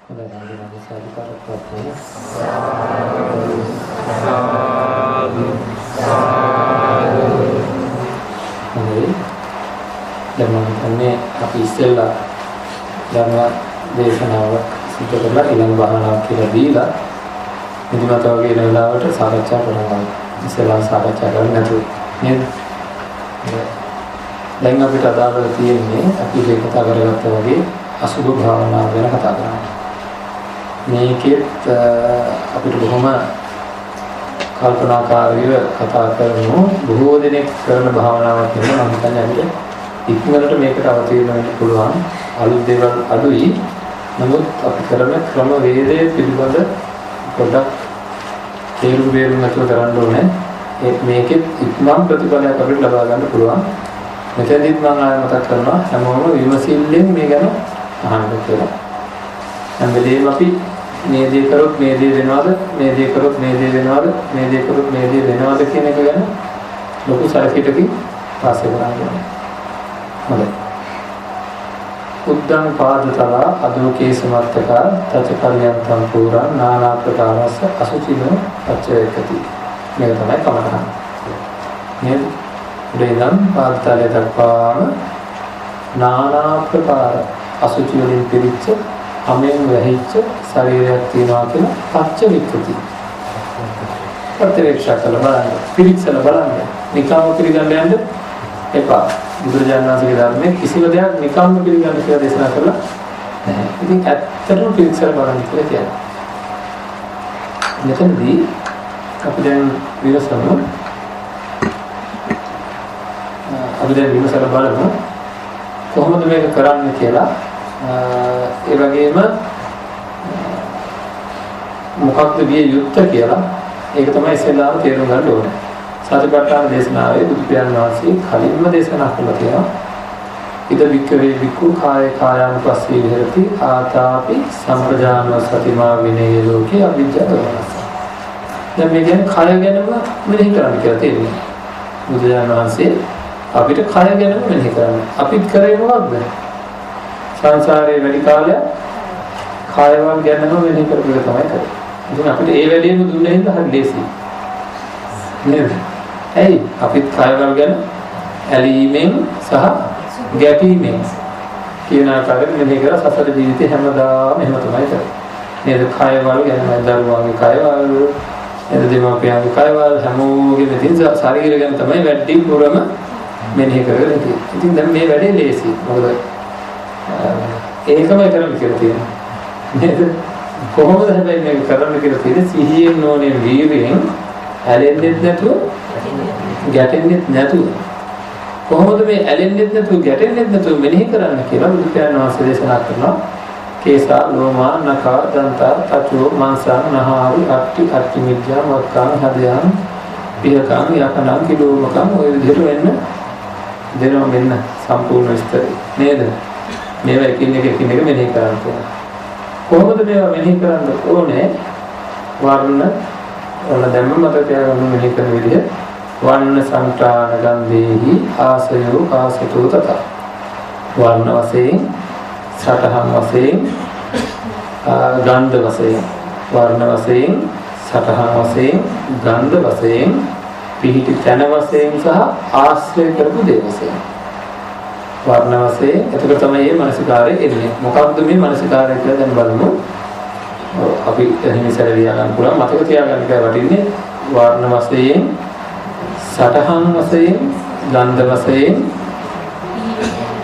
Dengan අපි ඉස්සෙල්ලා ධර්ම දේශනාව සිදු කරලා ඊළඟ භාවනාවක් කියලා දීලා නිදිමත වගේ වෙලාවට සාකච්ඡා කරනවා. ඉස්සෙල්ලා සාකච්ඡා කරන්නේ නැතුව නේද? දැන් අපිට අදාළ තියෙන්නේ අපි මේ කතා කරගත්තා වගේ අසුභ භාවනාව ගැන කතා කරනවා. මේකෙත් අපිට බොහොම කල්පනාකාරීව කතා කරමු. බොහෝ දෙනෙක් කරන භාවනාවක් කියලා මම හිතන්නේ අපිට ඉක්මනට මේකට අවතීර්ණ වෙන්න පුළුවන්. අලුත් දේවල් අඩුයි. නමුත් අපි කරන ක්‍රම වේදයේ පිළිබඳ පොඩ්ඩක් තේරුම් බේරුම් නැතුව කරන්න ඕනේ. මේකෙත් ඉක්මන් ප්‍රතිඵලයක් අපිට ලබා ගන්න පුළුවන්. මෙතනදිත් මම ආයෙ මතක් කරනවා හැමෝම විමසිල්ලෙන් මේ ගැන අහන්න කියලා. හැම වෙලේම අපි මේ දේ කරොත් මේ දේ වෙනවද? මේ දේ කරොත් මේ දේ වෙනවද? මේ දේ කරොත් මේ දේ වෙනවද කියන එක ගැන ලොකු සැලකිල්ලකින් වාසය කරන්න ඕනේ. හොඳයි. උද්දං පාදතලා අදෝකේ සමත්තක තචකල්යන්තං පුරා නානා ප්‍රකාරස්ස අසුචිනෝ පච්චවේකති. මේක තමයි කමඨහන්. නේද? උදේනම් පාදතලේ දක්වාම නානා ප්‍රකාර අසුචි වලින් පිරිච්ච අමෙන් වැහිච්ච ශරීරයක් තියෙනවා කියලා පච්චවේකති. ප්‍රත්‍යක්ෂ කළ බලන්න. පිරිච්චල බලන්න. නිකාම පිළිගන්න යන්න එපා. බුදුරජාණන් වහන්සේගේ ධර්මයේ කිසිම දෙයක් නිකම්ම පිළිගන්න කියලා දේශනා කරලා නැහැ. ඉතින් ඇත්තටම පිළිසර බලන්න කියලා කියනවා. මෙතනදී අපි දැන් විමසමු. බලමු කොහොමද මේක කරන්නේ කියලා. ඒ වගේම මොකක්ද විය යුත්තේ කියලා ඒක තමයි ඉස්සෙල්ලාම තේරුම් ගන්න ඕනේ. සතිපට්ඨාන දේශනාවේ බුදු පියාණන් වහන්සේ කලින්ම දේශනා කළා තියෙනවා. ඉද වික්කවේ වික්ඛු කාය කායානුපස්සී විහෙරති ආතාපි සම්පජාන සතිමා විනේ ලෝකේ අවිජ්ජා දවනස. දැන් මේ කියන්නේ කය ගැනම මෙනෙහි කරන්න කියලා තියෙනවා. බුදුරජාණන් වහන්සේ අපිට කය ගැනම මෙනෙහි කරන්න. අපිත් කරේ මොකක්ද? සංසාරේ වැඩි කාලයක් කායවල් ගැනම මෙනෙහි කරපු එක තමයි කරේ. ඉතින් අපිට ඒ වැඩේම දුන්නේ හින්දා හරි ලේසියි. නේද? ඇයි අපිත් කායවල් ගැන ඇලීමෙන් සහ ගැටීමෙන් කියන ආකාරයෙන් මෙහෙ කර සසර ජීවිතේ හැමදාම එහෙම තමයි කරන්නේ. නේද? කායවල් ගැන දරුවාගේ කායවල්, නේද? දෙමාපියන්ගේ කායවල් හැමෝගෙම තියෙන ශරීර ගැන තමයි වැඩි පුරම මෙහෙ කරගෙන ඉන්නේ. ඉතින් දැන් මේ වැඩේ ලේසි. මොකද ඒකමයි කරන්න කියලා තියෙනවා. නේද? කොහොමද හැබැයි මේක කරන්න කියලා තියෙන්නේ? සිහියෙන් ඕනේ වීර්යයෙන් ඇලෙන්නෙත් නැතුව ගැටෙන්නෙත් නැතුව. කොහොමද මේ ඇලෙන්නෙත් නැතුව ගැටෙන්නෙත් නැතුව මෙනෙහි කරන්න කියලා බුදු පියාණන් වහන්සේ දේශනා කරනවා. කේසා ලෝමා නඛා දන්තා තචෝ මාංසා නහාරු අට්ටි මිද්‍යා වක්කාන හදයන් පියකම් යකනම් කිලෝමකම් ඔය විදිහට වෙන්න දෙනවා මෙන්න සම්පූර්ණ විස්තරය නේද? මේවා එකින් එක මෙනෙහි කරන්න ඕනේ. කොහොමද මේවා මෙනෙහි කරන්න ඕනේ? වර්ණ ඔන්න දැම්ම මත තියාගන්න මෙහෙ කරන විදිහ වර්ණ සංඨාන ගන්ධේහි ආසයෝ ආසතෝ තත වර්ණ වශයෙන් සඨහන් වශයෙන් ගන්ධ වශයෙන් වර්ණ වශයෙන් සඨහන් වශයෙන් ගන්ධ වශයෙන් පිහිටි තන වශයෙන් සහ ආශ්‍රය කරපු දේ වශයෙන් වර්ණ වශයෙන් එතකොට තමයි මේ මානසිකාරය එන්නේ. මොකක්ද මේ මානසිකාරය කියලා දැන් බලමු. අපි හිමිසර ලියා ගන්න පුළුවන් මතක තියාගන්න එකයි වටින්නේ. වර්ණ වශයෙන් සටහන් වශයෙන් ගන්ධ වශයෙන්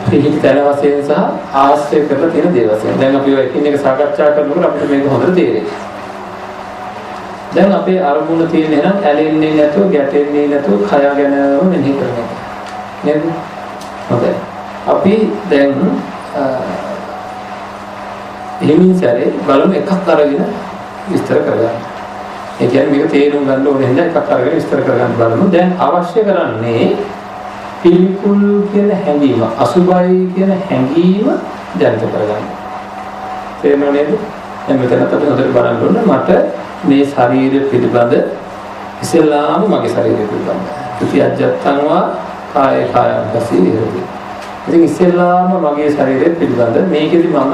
පිළිතර වශයෙන් සහ ආශ්‍රය කරලා තියෙන දේ වශයෙන්. දැන් අපි ඔය එකින් එක සාකච්ඡා කරනකොට අපිට මේක හොඳට තේරෙයි. දැන් අපේ අරමුණ තියෙන එහෙනම් ඇලෙන්නේ නැතුව ගැටෙන්නේ නැතුව කය ගැනම මෙනෙහි කරන එක. නේද? හොඳයි. අපි දැන් එහෙමින් සැරේ බලමු එකක් අරගෙන විස්තර කරගන්න. ඒ කියන්නේ මේක තේරුම් ගන්න ඕනේ නේද? එකක් අරගෙන විස්තර කරගන්න බලමු. දැන් අවශ්‍ය කරන්නේ පිළිකුල් කියන හැඟීම, අසුභයි කියන හැඟීම දැනට කරගන්න. තේරෙනව නේද? දැන් මෙතන අපි හොඳට බලන්න ඕනේ මට මේ ශරීරය පිළිබඳ ඉස්සෙල්ලාම මගේ ශරීරය පිළිබඳ. ප්‍රතිඅජත්තන්වා කාය පසී විහෙරති. ඉතින් ඉස්සෙල්ලාම මගේ ශරීරය පිළිබඳ මේකෙදි මම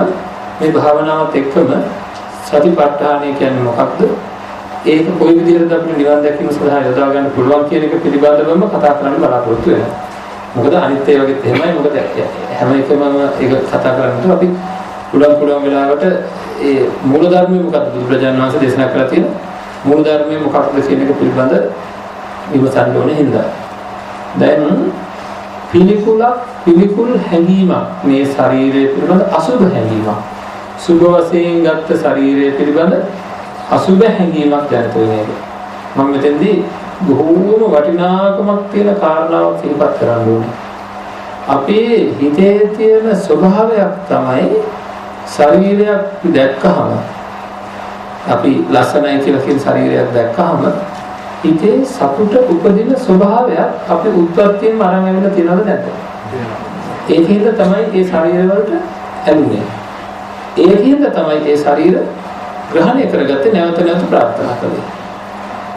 මේ භාවනාවත් එක්කම සතිපට්ඨානය කියන්නේ මොකක්ද? ඒක කොයි විදිහටද අපිට නිවන් දැකීම සඳහා යොදා ගන්න පුළුවන් කියන එක පිළිබඳවම කතා කරන්න බලාපොරොත්තු වෙනවා. මොකද අනිත් ඒ වගේ එහෙමයි. මොකද හැම එකම ඒක කතා කරන්නේ අපි පුළුවන් වෙලාවට ඒ මූල ධර්මයේ මොකක්ද බුදුරජාණන් වහන්සේ දේශනා කරලා තියෙන මූල ධර්මයේ මොකක්ද කියන එක පිළිබඳ විමසන්න ඕනේ හින්දා. දැන් පිළිකුල් හැඟීමක් මේ ශරීරය පිළිබඳ අසුභ හැඟීමක්. සුභ වශයෙන් ගත්ත ශරීරය පිළිබඳ අසුභ හැඟීමක් දැනට වෙන්නේ. මම මෙතෙන්දී බොහෝම වටිනාකමක් තියෙන කාරණාවක් සිහිපත් කරන්න ඕනේ. අපේ හිතේ තියෙන ස්වභාවයක් තමයි ශරීරයක් දැක්කහම අපි ලස්සනයි කියලා කියන ශරීරයක් දැක්කහම හිතේ සතුට උපදින ස්වභාවයක් අපි උත්පත්තියෙන්ම අරන් ඇවිල්ලා තියෙනවද නැද්ද? ඒකෙන්ද තමයි ඒ ශරීර වලට ඇලුනේ. ඒකෙන්ද තමයි ඒ ශරීර ග්‍රහණය කරගත්තේ නැවත ප්‍රාර්ථනා කළේ.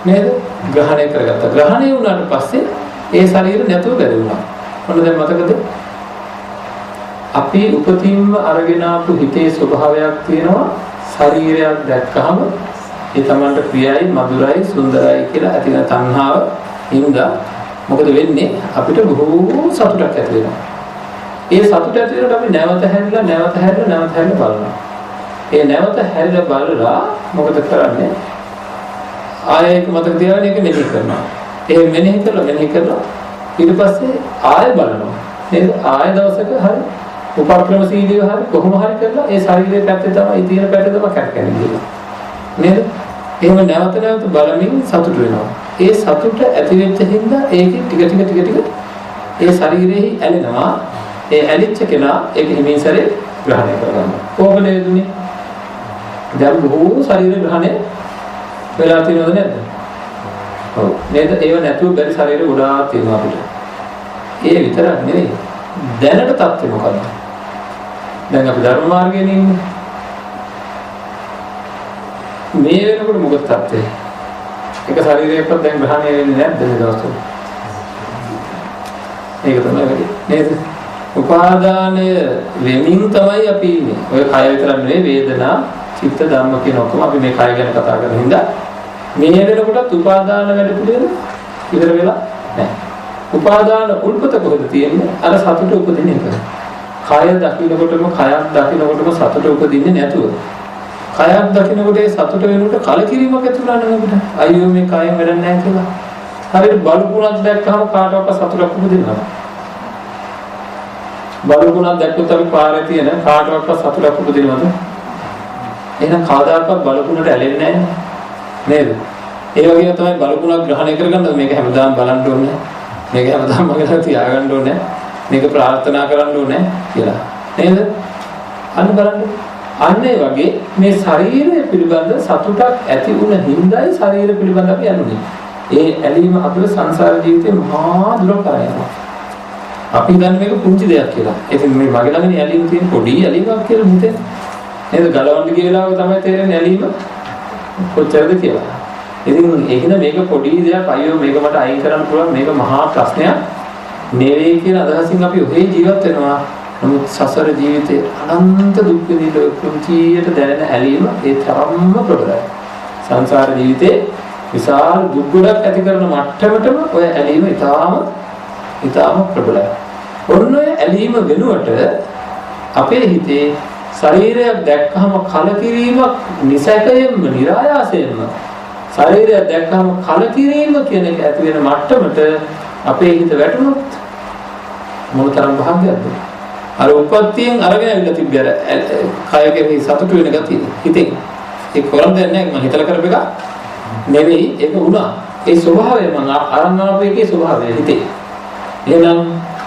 නේද? ග්‍රහණය කරගත්තා. ග්‍රහණය වුණාට පස්සේ ඒ ශරීර නැතුව බැරි වුණා. මොන දැන් මතකද? අපි උපතින්ම අරගෙන ආපු හිතේ ස්වභාවයක් තියෙනවා. ශරීරයක් දැක්කහම ඒ තමන්ට ප්‍රියයි, මధుරයි, සුන්දරයි කියලා ඇතින තණ්හාව හින්දා මොකද වෙන්නේ? අපිට බොහෝ සතුටක් ඇති වෙනවා. ඒ සතුට ඇති වෙනකොට අපි නැවත හැරිලා බලනවා. ඒ නැවත හැරිලා බලලා මොකද කරන්නේ? ආයෙ එක මතක තියාගෙන ඒක මෙනෙහි කරනවා. ඒ මෙනෙහි කරලා ඊට පස්සේ ආයෙ බලනවා. නේද? ආයෙ දවසක හරි උපක්‍රමශීලීව හරි කොහොම හරි කරලා ඒ ශරීරයේ පැත්තේ තමයි තියෙන පැත්තේ තමයි කැරකෙන්නේ. නේද? එහෙම නැවත බලමින් සතුට වෙනවා. ඒ සතුට ඇති වෙච්ච හින්දා ඒකේ ටික ඒ ශරීරෙහි ඇලෙනවා. ඒ ඇලිච්ච කෙනා ඒක හිමින් සැරේ ග්‍රහණය කරගන්නවා. කොහොමද දුන්නේ? දැන් බොහෝ ශරීර ග්‍රහණය වෙලා තියෙනවද නැද්ද? ඔව්. නේද? ඒව නැතුව බැරි ශරීර ගොඩාක් තියෙනවා අපිට. ඒ විතරක් නෙවෙයි. දැනට තත්ත්වය මොකද්ද? දැන් අපි ධර්ම මාර්ගයේ ඉන්නේ. මේ වෙනකොට මොකද තත්ත්වය? එක ශරීරයක්වත් දැන් ග්‍රහණය වෙන්නේ නැද්ද මේ දවස්වල? ඒක තමයි වෙන්නේ. නේද? උපාදානය වෙමින් තමයි අපි ඉන්නේ. ඔය කය විතරක් නෙවෙයි වේදනා, චිත්ත ධම්ම කියන ඔක්කොම අපි මේ කය ගැන කතා කරන හින්දා මේ වෙනකොටත් උපාදාන වැඩ පිළිවෙල ඉවර වෙලා නැහැ. උපාදාන උල්පත කොහෙද තියෙන්නේ? අර සතුට උපදින එක. කය දකින්නකොටම සතුට උපදින්නේ නැතුව. කයක් දකින්නකොට ඒ සතුට වෙනකොට කලකිරීමක් ඇති වෙනවා නේද අපිට? අයියෝ මේ කයෙන් වැඩක් නැහැ කියලා. හරියට බලුකුණක් දැක්කම කාටවත් සතුටක් උපදිනවා. බලුකුණක් දැක්කොත් අපි පාරේ තියෙන කාටවත් සතුටක් උපදිනවද? එහෙනම් කාදාකවත් බලුකුණට ඇලෙන්නේ නැහැ නේද? ඒ වගේම තමයි බලුකුණක් ග්‍රහණය කරගන්න මේක හැමදාම බලන්න ඕනේ. මේක හැමදාම මගට තියාගන්න ඕනේ. මේක ප්‍රාර්ථනා කරන්න ඕනේ කියලා. නේද? අන්න බලන්න. අන්න ඒ වගේ මේ ශරීරය පිළිබඳ සතුටක් ඇති වුණ හින්දායි ශරීර පිළිබඳ අපි යන්නේ. ඒ ඇලීම අපේ සංසාර ජීවිතේ මහා දුරක් කරනවා. අපි හිතන්නේ මේක පුංචි දෙයක් කියලා. ඉතින් මේ මගේ ළඟනේ ඇලීම තියෙන පොඩි ඇලීමක් කියලා හිතෙන්. නේද? ගලවන්න ගියලාම තමයි තේරෙන්නේ ඇලීම කොච්චරද කියලා. ඉතින් ඒකින මේක පොඩි දෙයක් අයියෝ මේක මට අයින් කරන්න පුළුවන් මේක මහා ප්‍රශ්නයක් නෙවෙයි කියන අදහසින් අපි ඔහේ ජීවත් වෙනවා. නමුත් සසර ජීවිතේ අනන්ත දුක් විඳින කුංචියට දැනෙන ඇලීම ඒ තරම්ම ප්‍රබලයි. සංසාර ජීවිතේ විශාල දුක් ගොඩක් ඇති කරන මට්ටමටම ඔය ඇලීම ඊටාම ප්‍රබලයි. ඔන්න ඔය ඇලීම වෙනුවට අපේ හිතේ ශරීරයක් දැක්කහම කලකිරීමක් නිසකයෙන්ම નિરાයාසයෙන්ම ශරීරයක් දැක්කහම කලකිරීම කියන එක ඇති වෙන මට්ටමට අපේ හිත වැටුණොත් මොනතරම් භාග්‍යයක්ද? අර උපත්යෙන් අරගෙන ඇවිල්ලා තිබ්බ අර කයකේ සතුට වෙන ගතිය හිතෙන් ඒක කරන් දෙන්නේ නැහැ මම හිතලා කරපු එක නෙවෙයි ඒක වුණා ඒ ස්වභාවය මම අරන් ආපු එකේ ස්වභාවය හිතේ එහෙනම්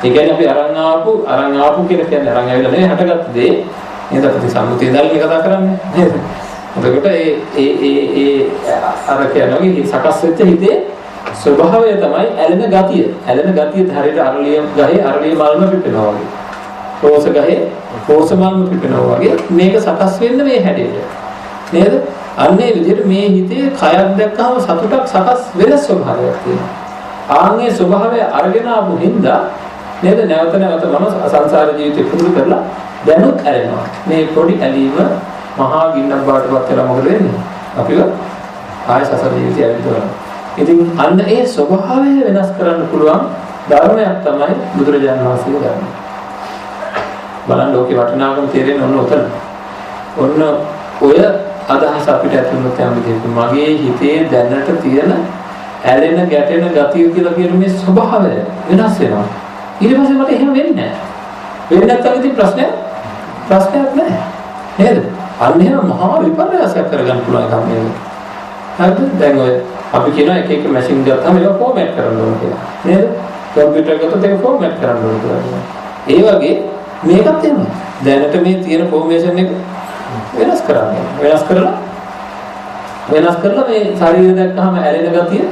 ඒ කියන්නේ අපි අරන් ආපු කියලා කියන්නේ අරන් ඇවිල්ලා නෙවෙයි හටගත්ත දේ නේද අපි සම්මුතිය දාලා කතා කරන්නේ නේද එතකොට ඒ අර කියන්නේ සකස් වෙච්ච හිතේ ස්වභාවය තමයි ඇලෙන ගතිය හරියට අරලිය ගහේ අරලිය මල්ම පිපෙනවා වගේ රෝස ගහේ රෝස මල්ම පිපෙනවා වගේ මේක සකස් වෙන්නේ මේ හැඩයට නේද අන්නේ විදිහට මේ හිතේ කයක් දැක්කම සතුටක් සකස් වෙන ස්වභාවයක් තියෙනවා ආන්ගේ ස්වභාවය අරගෙන ආපු හින්දා නේද නැවත මම සංසාර ජීවිතේ පුරුදු කරලා දැනුත් ඇලෙනවා. මේ පොඩි ඇලීම මහා ගින්නක් බවට පත් වෙලා මොකද වෙන්නේ? අපිව ආය සසර ජීවිතය ඇවිල්ලා. ඉතින් අන්න ඒ ස්වභාවය වෙනස් කරන්න පුළුවන් ධර්මයක් තමයි බුදුරජාණන් වහන්සේගේ ධර්මය. බලන්න ලෝකේ වටිනාකම තේරෙන්නේ ඔන්න උතන. ඔන්න ඔය අදහස අපිට ඇතුළත යන විදිහට මගේ හිතේ දැනට තියෙන ඇලෙන ගැටෙන ගතිය කියලා කියන මේ ස්වභාවය වෙනස් වෙනවා. ඊට පස්සේ මට එහෙම වෙන්නේ නැහැ. වෙන්නේ නැත්නම් ඉතින් ප්‍රශ්නයක් නැහැ. නේද? අන්න එහෙම මහා විපර්යාසයක් කරගන්න පුළුවන් එකක් නේද? හරිද? දැන් ඔය අපි කියන එක මැෂින් ගත්තාම ඒක ෆෝමැට් කරන්න ඕන කියලා. නේද? කම්පියුටර් ගත්තොත් ඒක ෆෝමැට් කරන්න ඕන කියලා. ඒ වගේ මේකත් එහෙමයි. දැනට මේ තියෙන ෆෝමේෂන් එක වෙනස් කරන්න. වෙනස් කරලා මේ ශරීරය දැක්කම ඇලෙන ගතිය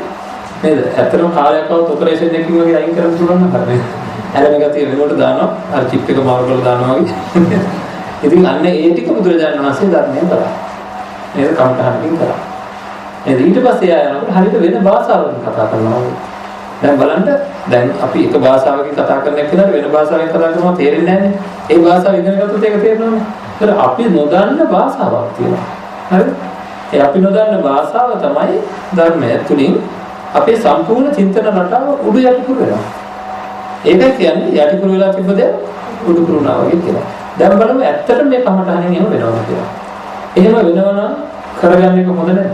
නේද? ඇත්තටම කාලයක් આવුත් ඔපරේෂන් එකකින් වගේ අයින් කරන්න පුළුවන් නම් හරිද? ඇලෙන ගතිය වෙනකොට දානවා. අර චිප් එක මාරු කරලා දානවා වගේ. ඉතින් අන්න ඒ ටික බුදුරජාණන් වහන්සේ ධර්මයෙන් කරා. නේද? කම්කහණකින් කරා. ඊට පස්සේ ආයනකොට හරියට වෙන භාෂාවකින් කතා කරනවා. දැන් බලන්න දැන් අපි එක භාෂාවකින් කතා කරන එක්කනට වෙන භාෂාවකින් කතා කරනවා තේරෙන්නේ නැහැ නේ. ඒ භාෂාව ඉගෙන ගත්තොත් ඒක තේරෙනවනේ. ඒතර අපි නොදන්න භාෂාවක් තියෙනවා. හරිද? ඒ අපි නොදන්න භාෂාව තමයි ධර්මය තුලින් අපේ සම්පූර්ණ චින්තන රටාව උඩු යටිකුරු වෙනවා. ඒකයි කියන්නේ යටිකුරු වෙලා තිබ්බ දේ උඩු කුරුණා වගේ කියලා. දැන් බලමු ඇත්තටම මේ කමටහනෙන් එහෙම වෙනවද කියලා. එහෙම වෙනවනම් කරගන්න එක හොඳ නැද්ද?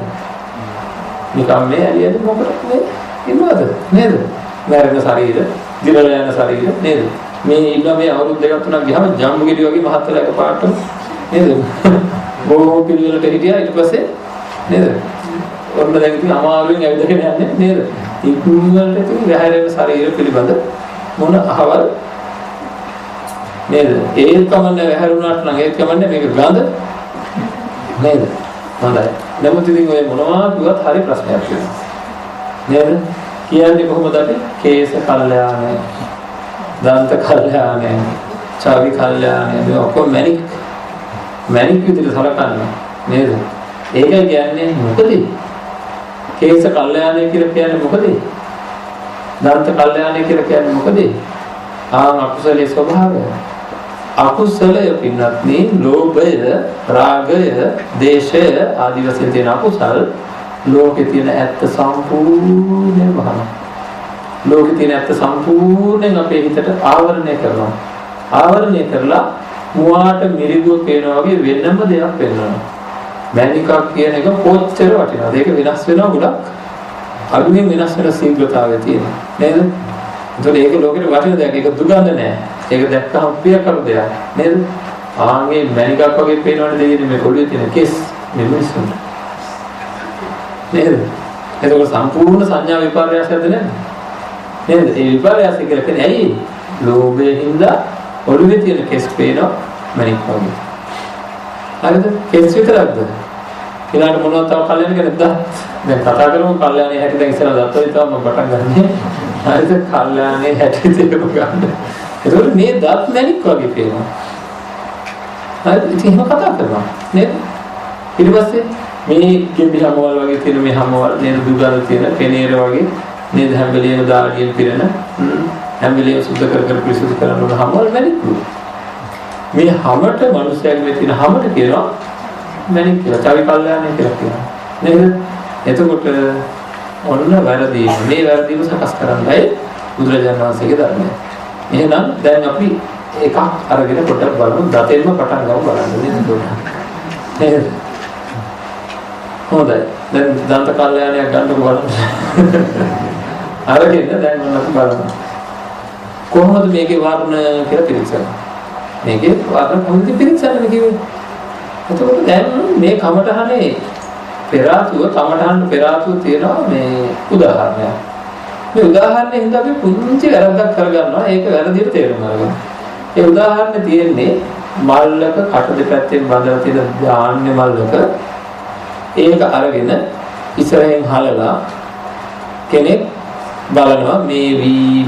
නිකම් මේ ඇලියද මොකටද මේ ඉන්නවද නේද? මැරෙන ශරීර, දිරලා යන ශරීර නේද? මේ ඉන්න මේ අවුරුදු දෙකක් තුනක් ගියාම ජම්බු ගෙඩි වගේ මහත්තයලා එකපාරටම නේද? බොහෝ පිළිවෙලට හිටියා ඊට පස්සේ නේද? ඔන්න දැන් ඉතින් අමාරුවෙන් ඇවිදගෙන යන්නේ නේද? ඉක්මනට ඉතින් වැහැරෙන ශරීර පිළිබඳ මොන අහවල් නේද? ඒක කමන්නේ වැහැරුණාට නම් ඒක කමන්නේ මේක ගඳ නේද? හොඳයි. නමුත් ඉතින් ඔය මොනවා කිව්වත් හරි ප්‍රශ්නයක් වෙනවා. නේද? කියන්නේ කොහොමද අපි? කේස කල්යාණය, දන්ත කල්යාණය, චාවි කල්යාණය මේ ඔක්කොම මැනික් විදිහට සලකන්නේ නේද? ඒකයි කියන්නේ මොකද? කේස කල්යාණය කියලා කියන්නේ මොකද? දන්ත කල්යාණය කියලා කියන්නේ මොකද? අකුසලයේ ස්වභාවය. අකුසලය පින්නත්නි ලෝභය, රාගය, දේශය ආදී වශයෙන් තියෙන අකුසල් ලෝකේ තියෙන ඇත්ත සම්පූර්ණයෙන් වහනවා. ලෝකේ තියෙන ඇත්ත සම්පූර්ණයෙන් අපේ හිතට ආවරණය කරනවා. ආවරණය කරලා මුවාට මිරිගුව පේනවා වගේ වෙනම දෙයක් වෙනවා. මැනිකක් කියන එක කොච්චර වටිනවද? ඒක වෙනස් වෙනවා ගොඩක්. අලුතෙන් වෙනස් වෙන ශීඝ්‍රතාවය තියෙනවා. නේද? ඒතකොට ඒක ලෝකෙට වටින දෙයක්. ඒක දුගඳ නෑ. ඒක දැක්කම ප්‍රිය කරු දෙයක්. නේද? ආන්ගේ මැනිකක් වගේ පේනවනේ දෙන්නේ මේ පොළවේ තියෙන කෙස් මෙමිසුන්. නේද? ඒකෝ සම්පූර්ණ සංඥා විපර්යාසයක්ද නැද්ද? නේද? ඒ විපර්යාසය කියලා කියන්නේ ඇයි? ලෝභයෙන් හින්දා ඔළුවේ තියෙන කෙස් පේනවා මැනික් වගේ. හරිද? කෙස් විතරක්ද? ඊළඟට මොනවද තව කල්යන කෙනෙක්ද? දැන් කතා කරමු කල්යනේ හැටි දැන් ඉස්සරහ දත්තෝයි තව මම පටන් ගන්නනේ. හරිද? කල්යනේ හැටි තේරුම් ගන්න. ඒකෝට මේ දත් මැනික් වගේ පේනවා. හරිද? ඉතින් එහෙම කතා කරනවා. නේද? ඊට පස්සේ මේ කිඹි හැමවල් වගේ තියෙන මේ හැමවල් නේද දුගඳ තියෙන පෙනේර වගේ නේද හැම වෙලේම දාඩියෙන් පිරෙන හැම වෙලේම සුද්ධ කර පිරිසුදු කරන උන හැමවල් මැනික්. මේ හැමත මිනිස්යාගේ තියෙන හැමත කියනවා මැනික් කියලා. චවි කල්යාණය කියලා කියනවා. නේද? එතකොට ඔන්න වැරදි. මේ වැරදිම සකස් කරන්නයි බුදුරජාණන් වහන්සේගේ ධර්මය. එහෙනම් දැන් අපි එකක් අරගෙන පොඩ්ඩක් බලමු. දතෙන්ම පටන් ගමු බලන්න නේද? නේද? හොඳයි. දැන් දන්ත කල්යාණයක් ගන්නකො බලන්න. අරගෙන දැන් මොනවද බලන්න. කොහොමද මේකේ වර්ණ කියලා පිළිගන්නේ? මේකේ වර්ණ කොහොමද පිළිගන්නේ කිව්වේ? එතකොට දැන් මේ කමඨහනේ පෙරාතුව තියෙනවා මේ උදාහරණයක්. මේ උදාහරණයෙන් හින්දා අපි පුංචි වැරද්දක් කරගන්නවා. ඒක වැරදියට තේරුම් අරගන්න. ඒ උදාහරණේ තියෙන්නේ මල්ලක කට දෙපැත්තෙන් බඳලා තියෙන ධාන්‍ය මල්ලක ඒක අරගෙන ඉස්සරහෙන් හලලා කෙනෙක් බලනවා මේ වී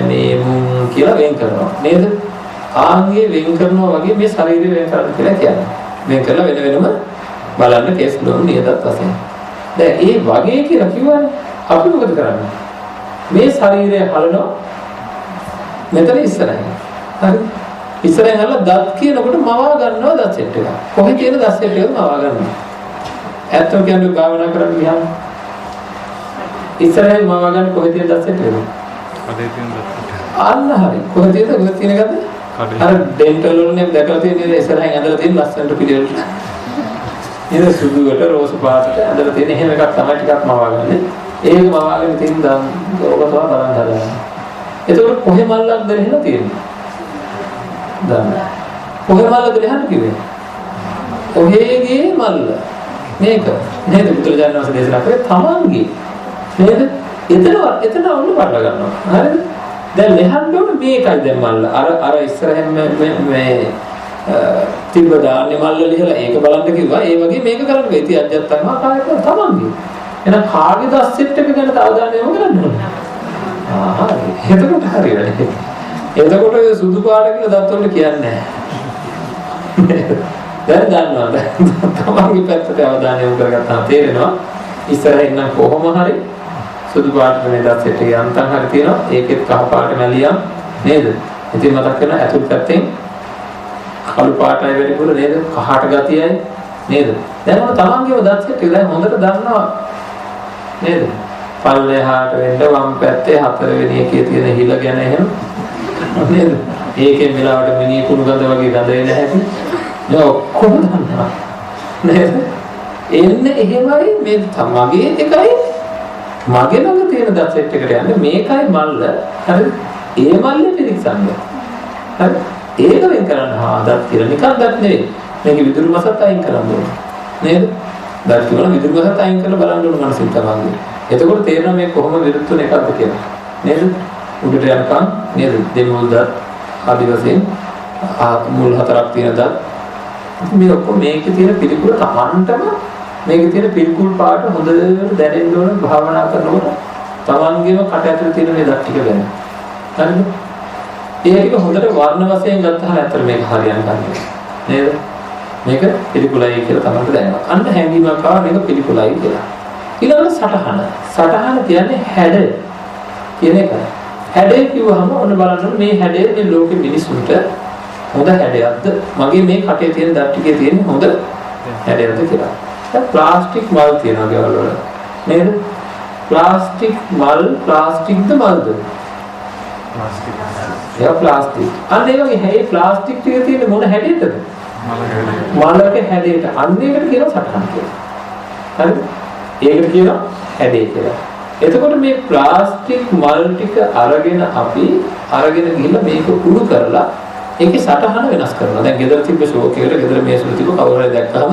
මේ මුන් කියලා වෙන් කරනවා නේද? ආන්ගේ වෙන් කරනවා වගේ මේ ශරීරය වෙන් කරන්න කියලා කියන්නේ. වෙන් කරලා වෙන වෙනම බලන්න කේස් ලෝම් නියදත් වශයෙන්. දැන් ඒ වගේ කියලා කිව්වනේ අපි මොකද කරන්නේ? මේ ශරීරය හලනවා මෙතන ඉස්සරහින්. හරි? ඉස්සරහින් අල්ල දත් කියනකොට මවා ගන්නවා දත් සෙට් එක. කොහේ තියෙන දත් සෙට් එක මවා ගන්නවා. ඇත්තම කියන්නේ භාවනා කරන්න ගියාම ඉස්සරහින් මවා ගන්න කොහේ තියෙන දත් සෙට් එක? කඩේ තියෙන දත් සෙට්. අන්න හරි. කොහේ තියෙන ගද්ද? අර ඩෙන්ටල් වලනේ දැකලා තියෙන ඉස්සරහින් ඇඳලා තියෙන ලස්සනට පිළිවෙලට. ඉතින් සුදුවට රෝස් පාටට ඇඳලා තියෙන එහෙම එකක් තමයි ටිකක් මවා ගන්න. ඒක මවාගෙන තියෙන දන් ඔබ තමයි බලන්න හදන්නේ. එතකොට කොහේ මල්ලක්ද එහෙම තියෙන්නේ? දන්න. කොහේ මල්ලද එහෙම කිව්වේ? ඔහේගේ මල්ල. මේක නේද බුදුරජාණන් වහන්සේ දේශනා කරේ තමන්ගේ නේද? එතන ඔන්න වඩලා ගන්නවා. හරිද? දැන් ලෙහන්න ඕන මේකයි දැන් මල්ල. අර ඉස්සරහින් මේ තිබ්බ දාන්නේ මල්ල ලිහලා ඒක බලන්න කිව්වා. ඒ වගේ මේක කරන්න වෙයි. ඉතින් අජත්තම කායක තමන්ගේ. එහෙනම් කාගේ දස් සෙට් එක ගැන අවධානය යොමු කරන්න ඕනේ. හරි. එතකොට හරියට. එතකොට සුදු පාට කියලා දත් වලට කියන්නේ නැහැ. දැන් දන්නවද? තමන්ගේ පැත්තට අවධානය යොමු කරගත්තාම තේරෙනවා ඉස්සරහින් නම් කොහොම හරි සුදු පාට මේ දත් සෙට් එකේ අන්තම් හරි තියෙනවා. ඒකෙත් කහ පාට මැලියම් නේද? ඉතින් මතක් වෙනවා අතුල් පැත්තෙන් කළු පාටයි වෙලිපුර නේද? කහට ගතියයි නේද? දැන් මොන තමන්ගේම දත් සෙට් එක දැන් හොඳට දන්නවා නේද? පල්ලෙහාට වෙන්න වම් පැත්තේ හතරවෙනි එකේ තියෙන හිල ගැන එහෙම නේද? ඒකේ වෙලාවට මිනි කුණු ගඳ වගේ ගඳ එන හැටි නෝ ඔක්කොම දන්නවා නේද? එන්නේ එහෙමයි මේ තමගේ එකයි මගේ ළඟ තියෙන දත් සෙට් එකට යන්නේ මේකයි මල්ල හරි? ඒ මල්ලේ පිරික්සන්න හරි? ඒක වෙන් කරන්න දත් කියලා නිකන් දත් නෙවෙයි මේක විදුරු මසත් අයින් කරන්න ඕනේ නේද? දත් කියලා විදුරු මසත් අයින් කරලා බලන්න ඕනේ මනසින් තමන්ගේ. එතකොට තේරෙනවා මේ කොහොම විරුද්ධ තුන එකක්ද කියලා නේද? උඩට යනකම් නේද? දෙමුල් දත් ආදි වශයෙන් මුල් හතරක් තියෙන දත්. මේ ඔක්කොම මේකේ තියෙන පිළිකුල තමන්ටම මේකේ තියෙන පිළිකුල් පාට හොඳට දැනෙන්න ඕන භාවනා කරනකොට තමන්ගේම කට ඇතුලේ තියෙන මේ දත් ටික ගැන. හරිද? ඒක හොඳට වර්ණ වශයෙන් ගත්තාම ඇත්තට මේක හරියන්නේ නේද? මේක පිළිකුලයි කියලා තමන්ට දැනෙනවා. අන්න හැඟීමක් ආවා මේක පිළිකුලයි කියලා. ඊළඟට සටහන. සටහන කියන්නේ හැඩ කියන එක. හැඩය කිව්වහම ඔන්න බලන්න මේ හැඩය මේ ලෝකෙ මිනිසුන්ට හොඳ හැඩයක්ද? මගේ මේ කටේ තියෙන දත් ටිකේ තියෙන හොඳ හැඩයක්ද කියලා. දැන් ප්ලාස්ටික් මල් තියෙනවා ගෙවල් වල. නේද? ප්ලාස්ටික් මල් ප්ලාස්ටික්ද මල්ද? ප්ලාස්ටික්. ඒ ප්ලාස්ටික්. අන්න ඒ වගේ හැයි ප්ලාස්ටික් ටිකේ තියෙන මොන හැඩයකද? මලක හැඩයට. අන්න ඒකට කියනවා සටහන කියලා. හරිද? ඒකට කියනවා හැඩය කියලා. එතකොට මේ ප්ලාස්ටික් මල් ටික අරගෙන අපි අරගෙන ගිහිල්ලා මේක උණු කරලා ඒකේ සටහන වෙනස් කරනවා. දැන් ගෙදර තිබ්බ ෂෝක් එකට ගෙදර මේසුළු තිබ්බ කවුරු හරි දැක්කම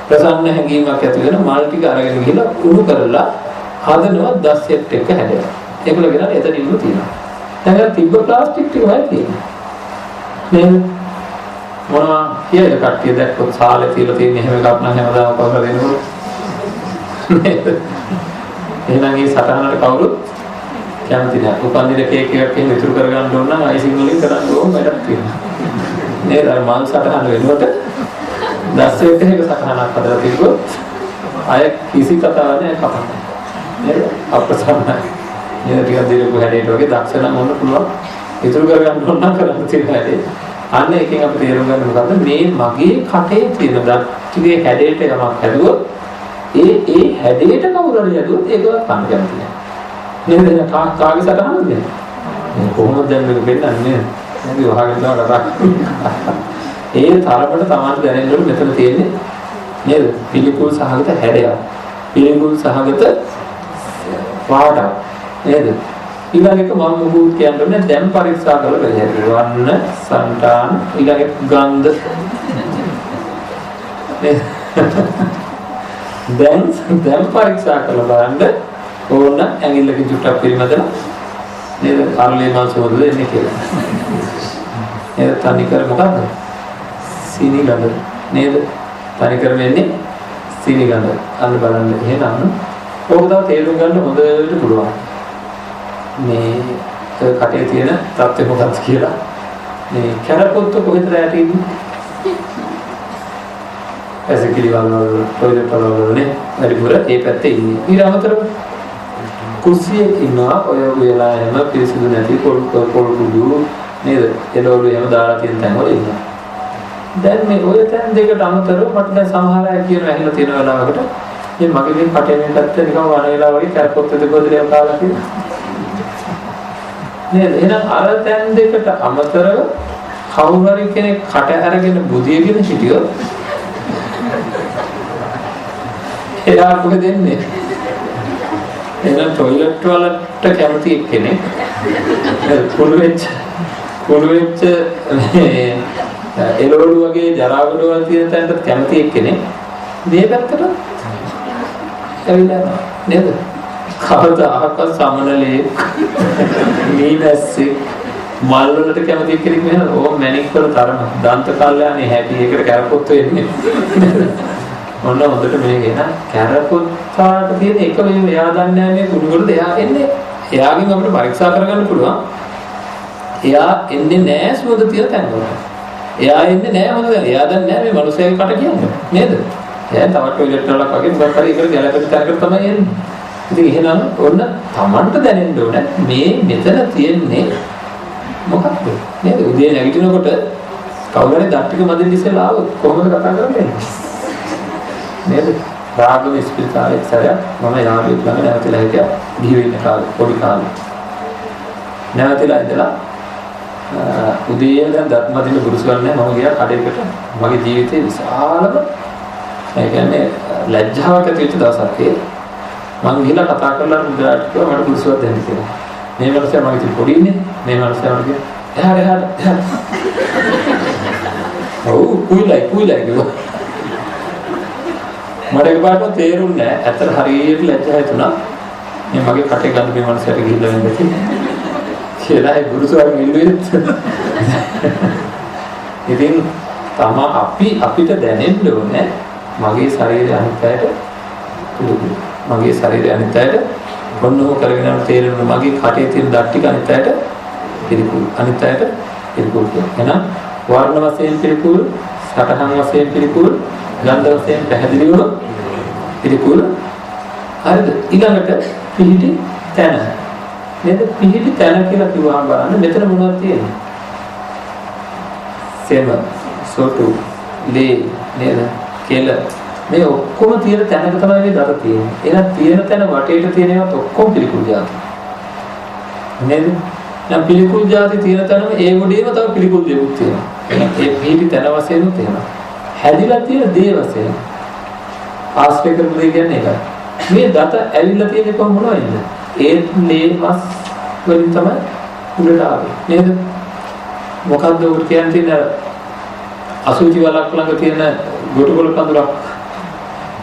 ප්‍රසන්න හැඟීමක් ඇති වෙන මල් ටික අරගෙන ගිහිල්ලා උණු කරලා හදනවා දස් සෙට් එක හැඩයක්. ඒකල ගෙනල්ලා එතනින්ම තියෙනවා. දැන් අර තිබ්බ ප්ලාස්ටික් ටික වයි තියෙනවා. නේද? මොනවා කියලා කට්ටිය දැක්කොත් සාලේ තියලා තියෙන එහෙම එකක් නම් හැමදාම කවුරු දෙනවද? එහෙනම් මේ සටහනට කවුරුත් කැමති නැහැ. උපන්දින කේක් එකක් එහෙම ඉතුරු කරගන්න ඕන නම් අයිසිං වලින් කරන්න ඕන වැඩක් තියෙනවා. නේද? අර මල් සටහන වෙනුවට දැස්සෙත් එක සටහනක් හදලා තිබ්බොත් අය කිසි කතාවක් නැහැ කපන්න. නේද? අප්‍රසන්නයි. නේද? ටිකක් දිරපු හැඩයට වගේ දක්ෂ නම් ඕන පුළුවන්. ඉතුරු කරගන්න ඕන නම් කරන්න තියෙන හැටි. අන්න එකෙන් අපි තේරුම් ගන්න මොකද්ද මේ මගේ කටේ තියෙන දත් ටිකේ හැඩයට යමක් හැදුවොත් ඒ හැඩයට කවුරු හරි හැදුවොත් ඒකවත් කන්න කැමති නෑ. නේද? කාගේ සටහනද මේ? කොහොමද දැන් මේක වෙන්නන්නේ? නේද? වහගෙන තමයි කතා කරන්නේ. ඒ තරමට තමයි දැනෙන්න ඕනේ මෙතන තියෙන්නේ නේද? පිළිකුල් සහගත හැඩයක්. පිළිකුල් සහගත පාටක්. නේද? ඊළඟට මම මොකද කියන්නේ දැන් පරීක්ෂා කරලා බලන්න. වර්ණ, සංතාන, ඊළඟට ගන්ධ. දැන් පරීක්ෂා කරලා බලන්න ඕන ඇඟිල්ලකින් චුට්ටක් පිරිමදලා නේද? අරලේ මාංශ වල එන්නේ කියලා. නේද? තනිකර මොකද්ද? සීනි ගඳ. නේද? තනිකර වෙන්නේ සීනි ගඳ. අන්න බලන්න. එහෙනම් ඕක තමයි තේරුම් ගන්න හොඳට පුළුවන්. මේ කටේ තියෙන තත්ත්වය මොකක්ද කියලා. මේ කැරපොත්ත කොහෙද ඇතින්නේ? ඇසිකිලි වල ටොයිලට් වලනේ වැඩිපුර ඒ පැත්තේ ඉන්නේ. ඊට අමතරව කුස්සියක ඉන්නවා ඔය වෙලාවෙම පිරිසිදු නැති පොල් කුඩු නේද? එළවලු එහෙම දාලා තියෙන තැන් වල ඉන්නවා. දැන් මේ ඔය තැන් දෙකට අමතරව මට දැන් සමහර අය කියන ඇහිලා තියෙන වෙලාවකට මේ මගේ මේ කටේ මේ පැත්ත නිකන් වණ වෙලා වගේ කැරපොත් දෙකෝදලියක් කාලා තියෙනවා. නේද? එහෙනම් අර තැන් දෙකට අමතරව කවුරු හරි කෙනෙක් කට අරගෙන බුදියගෙන හිටියොත් එයා කොහෙද දෙන්නේ? එහෙනම් টয়ලට් වලට කැමති එක්කෙනෙක් කුළු වෙච්ච එළවලු වගේ ජරාවල වල තියෙන තැනට කැමති එක්කෙනෙක් මේ පැත්තට ඇවිල්ලා නේද? කවදාහක් සමනලේ නීවැස්සේ මල් වලට කැමති එක්කෙනෙක් වෙනවා. ඕ මැණික් වල තරම දන්ත කල්යානේ හැටි ඒකට කැරපොත් වෙන්නේ. මොන හොඳට මේක එන කැරපොත්තාට තියෙන එක මේ එයා දන්නේ නැහැ මේ කුණු වලද එයා එන්නේ. එයාගෙන් අපිට පරීක්ෂා කරගන්න පුළුවන්. එයා එන්නේ නැහැ සුවඳ තියෙන තැන් වලට. එයා එන්නේ නැහැ හොඳ දැන්. එයා දන්නේ නැහැ මේ මිනිස්සුගේ කට කියන්නේ. නේද? එයා තවත් টয়ලට් වලක් වගේ මොකක් හරි ඒකට ගැලපෙන තැනකට තමයි එන්නේ. ඉතින් එහෙනම් ඔන්න Tamanට දැනෙන්න ඕනේ මේ මෙතන තියෙන්නේ මොකක්ද? නේද? උදේ නැගිටිනකොට කවුරු හරි දත් ටික මදින් ඉස්සෙල්ලා ආවොත් කොහොමද කතා කරන්නේ? නේද? රාගව ඉස්පිරිතාලේ සරයක් මම යාළුවෙක් ළඟ නැවතිලා හිටියා. ගිහින් ඉන්න කාලේ පොඩි කාලේ. නැවතිලා ඉඳලා උදේ දැන් දත් මදින්න පුරුදු කරන්නේ මම ගියා කඩේකට. මගේ ජීවිතේ විශාලම ඒ කියන්නේ ලැජ්ජාවක් ඇති වෙච්ච දවසක් ඒ. මම ගිහලා කතා කරලා මුදලාට කිව්වා මට පුරුසුවක් දෙන්න කියලා. මේ මිනිස්සයා මගේ ඉතින් පොඩි ඉන්නේ. මේ මිනිස්සයා මගේ එහාට. ඔව් කුයිලයි කිව්වා. මට එකපාරටම තේරුන්නේ නැහැ. ඇත්තට හරියට ලැජ්ජා හිතුණා. මේ මගේ කටේ ගඳ මේ මිනිස්සයාට ගිහිල්ලා වෙන්න කියලා ඒ පුරුසුවක් මිල්ලුවෙත්. ඉතින් අපිට දැනෙන්න ඕනේ මගේ ශරීරය අනිත්‍යයට පිළිගන්න. මගේ ශරීරය අනිත්‍යයට මොනෝ කරගෙන යන තේරෙන්නේ මගේ කටේ තියෙන දත් ටික අනිත්‍යයට පිළිකුල්. අනිත්‍යයට පිළිකුල්. එහෙනම් වර්ණ වශයෙන් පිළිකුල්, සටහන් වශයෙන් පිළිකුල්, ගන්ධ වශයෙන් පැහැදිලිව පිළිකුල්. හරිද? ඊළඟට පිහිටි තැන. නේද? පිහිටි තැන කියලා කිව්වහම බලන්න මෙතන මොනවද තියෙන්නේ? සෙම, සොටු, ලේ, නේද? කෙල මේ ඔක්කොම තියෙන තැනක තමයි මේ දත තියෙන්නේ. එහෙනම් තියෙන තැන වටේට තියෙන ඒවාත් ඔක්කොම පිළිකුල් જાති. නේද? දැන් පිළිකුල් જાති තියෙන තැනම ඒ ගොඩේම තව පිළිකුල් දෙයක් තියෙනවා. එහෙනම් ඒ පිළිටි තැන වශයෙන් තියෙනවා. හැදිලා තියෙන දේ වශයෙන් ආශ්‍රය කරපු දේ කියන්නේ ඒකයි. මේ දත ඇවිල්ලා තියෙන්නේ කොහොම මොනවද? ඒ මේ මස් වලින් තමයි උඩට ආවේ. නේද? මොකද්ද උඩ කියන්නේ අසුචි වලක් ළඟ තියෙන ගොටුකොළ කඳුලක්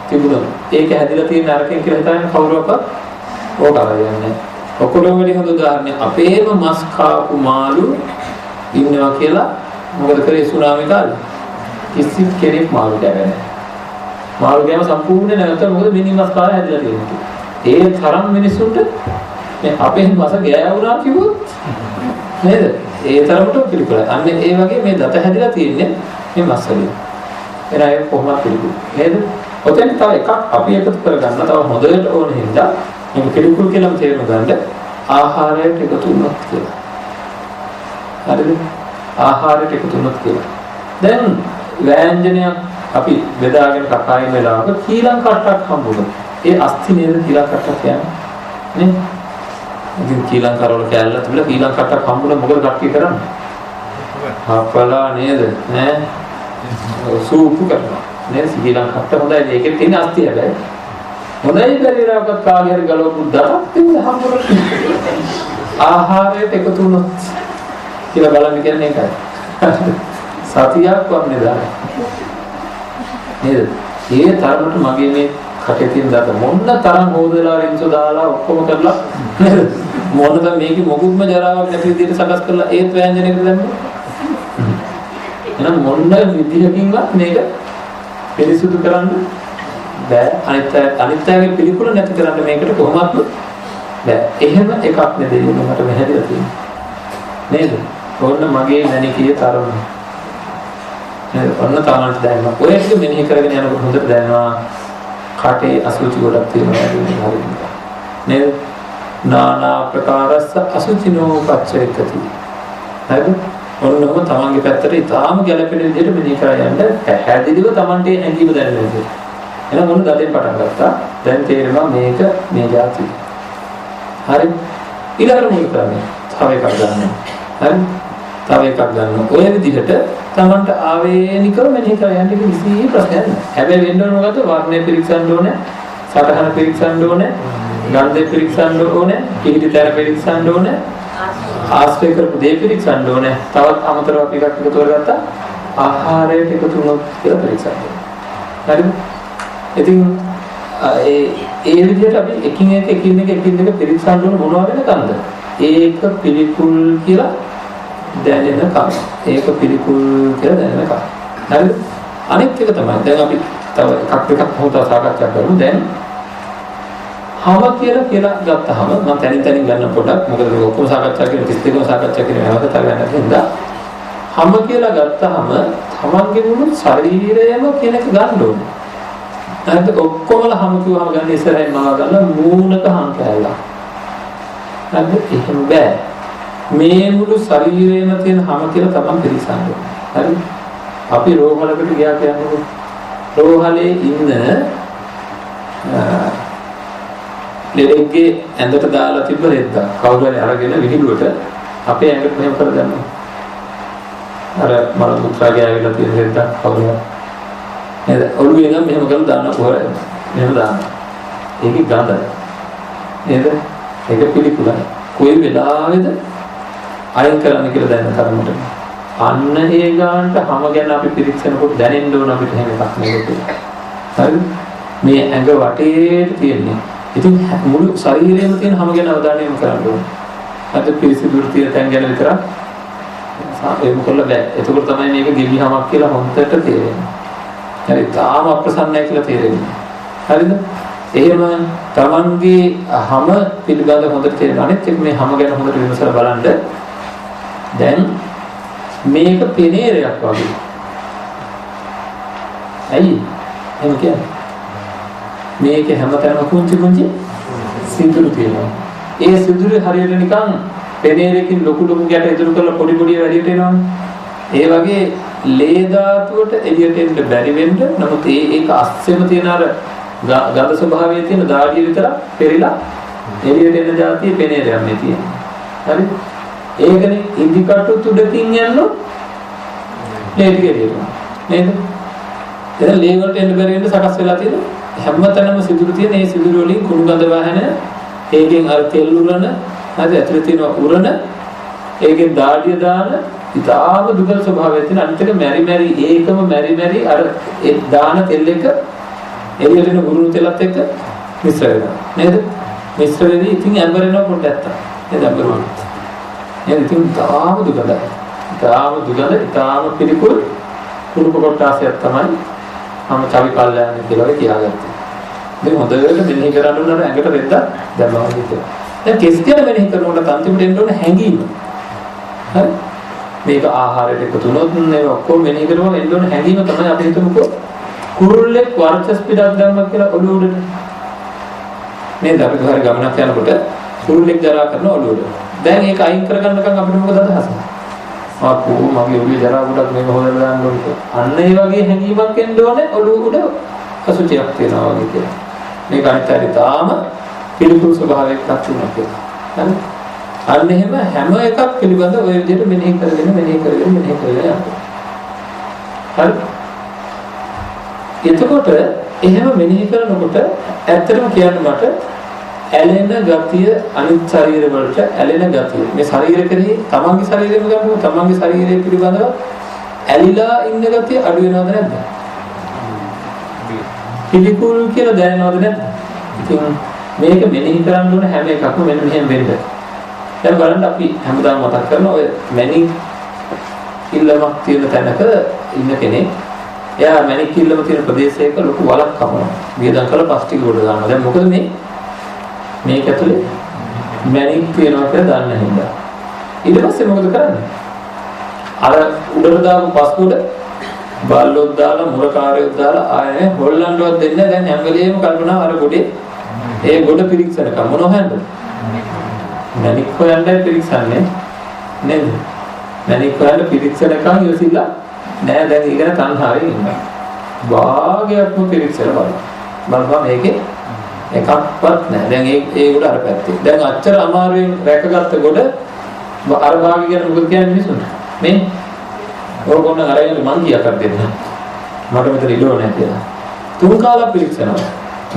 තිබුණා. ඒක හැදිලා තියෙන අරකින් කියලා හිතන්නේ කවුරුවක්වත් ඕක අරයන්නේ. ඔක්කොම වැඩි හොඳ උදාහරණයක් අපේම මස් කාපු මාළු ඉන්නවා කියලා මොකද කරේ සුනාමි කාලේ? කිසි කෙනෙක් මාළු දැවෙන්නේ නැහැ. මාළු ගෑම සම්පූර්ණ නැවත මොකද මිනිමස් කාලේ හැදිලා තියෙන්නේ. ඒ තරම් මිනිසුන්ට මේ අපේ මස ගෑවුනා කිව්වොත් නේද? ඒ තරමට පිළිකුලයි. අන්න ඒ වගේ මේ දත හැදිලා තියෙන්නේ මේ මස් වලින්. එරාය කොහොමද පිළිකුල් නේද? ඔතෙන් තව එකක් අපි එකතු කරගන්න තව හොඳට ඕන හින්දා මේක පිළිකුල් කියලාම තේරුම් ගන්න ආහාරයට එකතු වුණොත් කියලා. හරිද? ආහාරයට එකතු වුණොත් කියලා. දැන් ව්‍යංජනයක් අපි බෙදාගෙන කකායින් වෙලාවක කීලම් කට්ටක් හම්බුනොත් ඒ අස්ති නේද කීලම් කට්ටක් කියන්නේ නේ? ඉතින් කීලම් කරවල කැල්ල තිබිලා කීලම් කට්ටක් හම්බුනොත් මොකද කට්ටිය කරන්නේ? හපලා නේද? ඈ සූපු කරනවා. නේද? කීලම් කට්ට හොඳයි. ඒකෙත් තියෙන අස්ති හැබැයි. හොඳයි පරිවරාවක කාගේ හරි ගලවපු දරක් තිබුණා හම්බුනොත් ආහාරයට එකතු වුණොත් කියලා බලන්න කියන්නේ ඒකයි. සතියක් වන්නේ දාන. නේද? ඒ තරමට මගේ මේ කටේ තියෙන දත මොන්න තරම් හොදලා රින්සු දාලා ඔක්කොම කරලා නේද? මොනද මේකේ මොකුත්ම ජරාවක් නැති විදිහට සකස් කරලා ඒත් ව්‍යංජනයකට දැම්මේ. එහෙනම් මොන්න විදිහකින්වත් මේක පිරිසුදු කරන්න බෑ. අනිත්‍යයේ පිළිකුල නැති කරන්න මේකට කොහොමවත් බෑ. එහෙම එකක් නෙදෙයි මට වැහැදිලා තියෙන්නේ. නේද? ඕන්න මගේ මැනිකේ තරම. නේද? ඔන්න තාමත් දැනෙනවා. ඔය ටික මෙනෙහි කරගෙන යනකොට හොඳට දැනෙනවා කටේ අසුචි ගොඩක් තියෙනවා නේද? නානා ප්‍රකාරස්ස අසුචිනෝ පච්චේකති. හරිද? ඔන්නම තමන්ගේ පැත්තට ඉතාලම ගැළපෙන විදිහට මෙනෙහි කරලා යන්න පැහැදිලිව තමන්ට හැඟීම දැනෙනවා. එහෙනම් මොන දඩෙන් පටන් ගත්තා. දැන් තේරෙනවා මේක මේ જાති. හරි. ඊළඟට මොකද කරන්නේ? තව එකක් ගන්නවා. හරි. තව එකක් ගන්නවා. ඔය විදිහට තමන්ට ආවේනිකව මෙනෙහි කරලා යන්න කිසි ප්‍රශ්නයක් නැහැ. හැබැයි වෙන්න ඕන මොකද? වර්ණය පිරික්සන්න ඕනේ. සටහන පිරික්සන්න ඕනේ. ගන්ධය පිරික්සන්න ඕනේ. කිහිප තැන පිරික්සන්න ඕනේ. ආශ්‍රය කරපු දේ පිරික්සන්න ඕනේ. තවත් අමතරව අපි එකක් එකතු කරගත්තා. ආහාරයට එකතු වුණොත් කියලා පිරික්සන්න ඕනේ. හරිද? ඉතින් ඒ විදිහට අපි එකින් එක පිරික්සන්න ඕන මොනවා වෙනකන්ද? ඒක පිළිකුල් කියලා දැනෙන කම. ඒක පිළිකුල් කියලා දැනෙන කම. හරිද? අනිත් එක තමයි දැන් අපි තව එකක් හොතා සාකච්ඡා කරමු. දැන් හම කියලා ගත්තාම මම තනින් ගන්න පොඩක් මොකද මේ ඔක්කොම සාකච්ඡා කරන 32ම සාකච්ඡා කරන අවස්ථාව ගන්න හින්දා හම කියලා ගත්තාම තමන්ගේ මුළු ශරීරයම කෙනෙක් ගන්න ඕනේ. නැත්නම් ඔක්කොමලා හම කිව්වම ගන්න ඉස්සරහින් මම ගන්න මූණක හම් කැල්ලා. නැත්නම් එහෙම බෑ. මේ මුළු ශරීරයේම තියෙන හම කියලා තමන් පිළිසන්න ඕනේ. හරි? අපි රෝහලකට ගියා කියන්නේ රෝහලේ ඉන්න ලෙඩෙක්ගේ ඇඳට දාලා තිබ්බ රෙද්දා කවුරු හරි අරගෙන විහිළුවට අපේ ඇඟට මෙහෙම කර දැම්මා. අර මල පුත්‍රාගේ ආවිලා තියෙන රෙද්දා කවුරු හරි නේද? ඔළුවේ නම් මෙහෙම කරලා දානවා කොහොමද? මෙහෙම දානවා. ඒකේ ගඳ නේද? ඒක පිළිකුලයි. කොයි වෙලාවෙද අයින් කරන්න කියලා දැනන තරමට. අන්න ඒ ගානට හැම ගැන අපි පිරික්සනකොට දැනෙන්න ඕන අපිට එහෙම එකක් නෙවෙයි. හරිද? මේ ඇඟ වටේට තියෙන්නේ. ඉතින් මුළු ශරීරයේම තියෙන හැම ගැන අවධානය යොමු කරන්න ඕන. අද පිරිසිදු තියෙන තැන් ගැන විතරක් ඒක කරලා බෑ. එතකොට තමයි මේක ගෙවිහමක් කියලා හොන්දට තේරෙන්නේ. හරි තාම අප්‍රසන්නයි කියලා තේරෙන්නේ. හරිද? එහෙම තමන්ගේ හැම පිළිබඳ හොඳට තේරෙන අනිත් එක මේ හැම ගැන හොඳට විමසලා බලන්න. දැන් මේක පෙනේරයක් වගේ. ඇයි? එහෙම කියන්නේ. මේක හැමතැනම කුංචි සිදුරු තියෙනවා. ඒ සිදුරු හරියට නිකන් පෙනේරකින් ලොකු ගැට ඉදිරි කරලා පොඩි වැඩියට එනවනේ. ඒ වගේ ලේ ධාතුවට එළියට එන්න බැරි වෙන්න නමුත් ඒක අස්සෙම තියෙන අර ගඳ ස්වභාවයේ තියෙන දාඩිය විතර පෙරිලා එළියට එන જાතිය පෙනේරයක් මේ තියෙනවා. හරි? ඒකනේ ඉදිකටු තුඩකින් යනොත් ලේ ටික එළියට නේද? දැන් ලේ වලට එන්න බැරි වෙන්න සකස් වෙලා තියෙන හැමතැනම සිදුරු තියෙන ඒ සිදුරු වලින් කුණු ගඳ වහන ඒකෙන් අර තෙල් උරන හරි ඇතුලේ තියෙන උරන ඒකෙන් දාඩිය දාන ඉතාලම දුගල ස්වභාවය තියෙන අනිත් එක මෙරි ඒකම මෙරි අර ඒ දාන තෙල් එක එළියට එන උරුණු තෙලත් එක්ක මිශ්‍ර වෙනවා නේද මිශ්‍ර වෙදී ඉතින් ඇඹරෙනවා පොඩ්ඩක් නේද ඇඹරෙනවා නේද ඉතින් ඉතාලම දුගල ඉතාලම පිළිකුල් කුණු කොටාසයක් තමයි මම චවි කල්යන්නේ කියලා කියාගත්තා. ඉතින් හොඳට මෙනෙහි කරන්න උනන ඇඟට රෙද්ද දැම්මා වගේ. දැන් කෙස් කියලා මෙනෙහි කරනකොට අන්තිමට එන්න ඕන හැඟීම. හරි? මේක ආහාරයට එකතු වුණොත් මේ ඔක්කොම මෙනෙහි කරනවා එන්න ඕන හැඟීම තමයි අපි හිතමුකෝ. කුරුල්ලෙක් වර්චස් පිටක් දැම්මා කියලා ඔළුව උඩට. නේද? අපි ගහර ගමනක් යනකොට කුරුල්ලෙක් ජරා කරන ඔළුව උඩ. දැන් ඒක අයින් කරගන්නකම් අපිට මොකද අදහස? ආපෝ මගේ ඔළුවේ ජරා ගොඩක් මේක හොදලා දාන්න ඕනේ. අන්න ඒ වගේ හැඟීමක් එන්න ඕනේ ඔළුව උඩ අසුචියක් තියෙනවා වගේ කියලා. මේක අනිත් තාම පිළිකුල් ස්වභාවයක් දක්වනවා කියලා. හරි? අන්න එහෙම හැම එකක් පිළිබඳ ඔය විදිහට මෙනෙහි කරගෙන යනවා. හරි? එතකොට එහෙම මෙනෙහි කරනකොට ඇත්තටම කියන්න මට ඇලෙන ගතිය අනිත් ශරීර වලට ඇලෙන ගතිය මේ ශරීර කෙරෙහි තමන්ගේ ශරීරෙම ගන්නකො තමන්ගේ ශරීරය පිළිබඳව ඇලිලා ඉන්න ගතිය අඩු වෙනවද නැද්ද? පිළිකුල් කියලා දැනෙනවද නැද්ද? ඉතින් මේක මෙනෙහි කරන්න ඕන හැම එකක්ම මෙන්න මෙහෙම වෙන්න. දැන් බලන්න අපි හැමදාම මතක් කරන ඔය මැණික් කිල්ලමක් තියෙන තැනක ඉන්න කෙනෙක් එයා මැණික් කිල්ලම තියෙන ප්‍රදේශයක ලොකු වලක් කපනවා. වියදම් කරලා ප්ලාස්ටික් වලට දානවා. දැන් මොකද මේක ඇතුලේ මැණික් තියනවා කියලා දන්න හින්දා. ඊට පස්සේ මොකද කරන්නේ? අර උඩට දාපු පස්කොඩ බල්ලොත් දාලා මුරකාරයොත් දාලා ආයේ හොල්ලන්නවත් දෙන්නේ නැහැ. දැන් හැම වෙලේම කල්පනා අර ගොඩේ ඒ ගොඩ පිරික්සනකම් මොනව හැන්ද? මැණික් හොයන්නයි පිරික්සන්නේ නේද? මැනික් වල පිරික්සනකම් ඉවසිල්ල නෑ. දැන් ඊගෙන තණ්හාවේ ඉන්නවා. භාගයක්ම පිරික්සල බලපන් මේකේ එකක්වත් නෑ. දැන් ඒ උඩ අර පැත්තේ. දැන් අච්චර අමාරුවෙන් රැකගත්ත ගොඩ අර භාගය කියන මොකද කියන්නේ මිනිසුන්ට? මේ ඕගොල්ලෝ අරගෙන මං කියා කර දෙන්න. මට මෙතන ඉඩෝ නැහැ කියලා. 3 කාලක් පිරික්සනවා.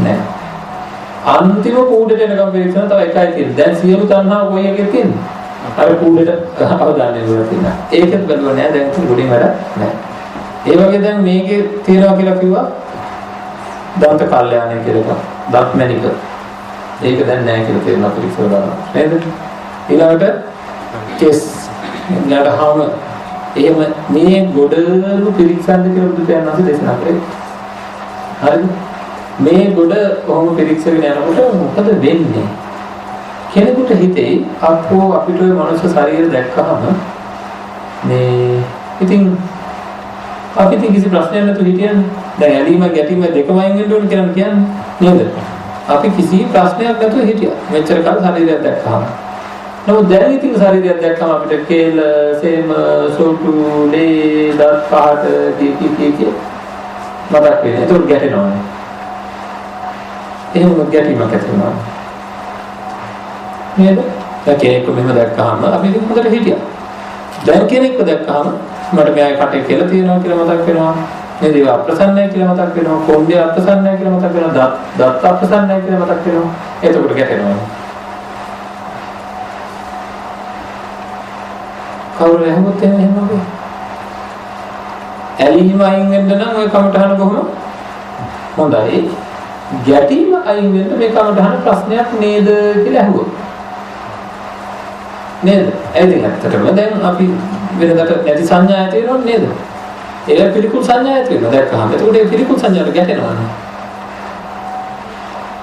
නෑ. අන්තිම කූඩේට එනකම් පිරික්සන තව එකයි තියෙන්නේ. දැන් සියලු තණ්හා කොයි එකේ තියෙන්නේ? අර කූඩේට අවධානය යොමු තියෙනවා. ඒකෙත් බැලුවා නෑ. දැන් ගොඩේ වැඩ නෑ. ඒ වගේ දැන් මේකේ තියනවා කියලා කිව්වා දන්ත කල්යාණය කියලා. දත් මැනික. ඒක දැන් නෑ කියලා තේරුණා පිරික්සලා බලනවා. නේද? ඊළඟට කෙස් ඊළඟට හාම එහෙම මේ ගොඩලු පිරික්සන්න කියලා බුදු දහම දේශනා කරේ. හරිද? මේ ගොඩ කොහොම පිරික්සගෙන යනකොට මොකද වෙන්නේ? කෙනෙකුට හිතේ අපෝ අපිට ওই මනුස්ස ශරීරය දැක්කහම මේ ඉතින් අපිට කිසි ප්‍රශ්නයක් නැතුව හිටියන්නේ. දැන් ඇලීම ගැටීම දෙකම අයින් වෙන්න ඕන කියලා කියන්නේ නේද? අපි කිසි ප්‍රශ්නයක් නැතුව හිටියා. මෙච්චර කාල ශරීරයක් දැක්කහම. නමුත් දැන් ඉතින් ශරීරයක් දැක්කම අපිට කේල, සේම, සෝටු, ලේ, දත් පහට කී මතක් වෙන්නේ. ඒක ගැටෙනවා. එහෙම ගැටීමක් ඇති වෙනවා. නේද? දැන් කෙනෙක්ව මෙහෙම දැක්කහම අපි හොඳට හිටියා. දැන් කෙනෙක්ව දැක්කහම මට මෙයාගේ කටේ කියලා තියෙනවා කියලා මතක් වෙනවා. නේද? ඒක අප්‍රසන්නයි කියලා මතක් වෙනවා. කොණ්ඩේ අප්‍රසන්නයි කියලා මතක් වෙනවා. දත් අප්‍රසන්නයි කියලා මතක් වෙනවා. එතකොට ගැටෙනවා. කවුරු එහෙමත් එහෙම වගේ. ඇලීම අයින් වෙන්න නම් ওই කමටහන කොහොම හොඳයි. ගැටීම අයින් වෙන්න මේ කමටහන ප්‍රශ්නයක් නේද කියලා අහුවොත්. නේද? එදින ඇත්තටම දැන් අපි වෙනදට නැති සංඥා ඇති වෙනවද නේද? ඒක පිළිකුල් සංඥා ඇති වෙනවා දැක්කහම. එතකොට ඒ පිළිකුල් සංඥාට ගැටෙනවා නේ.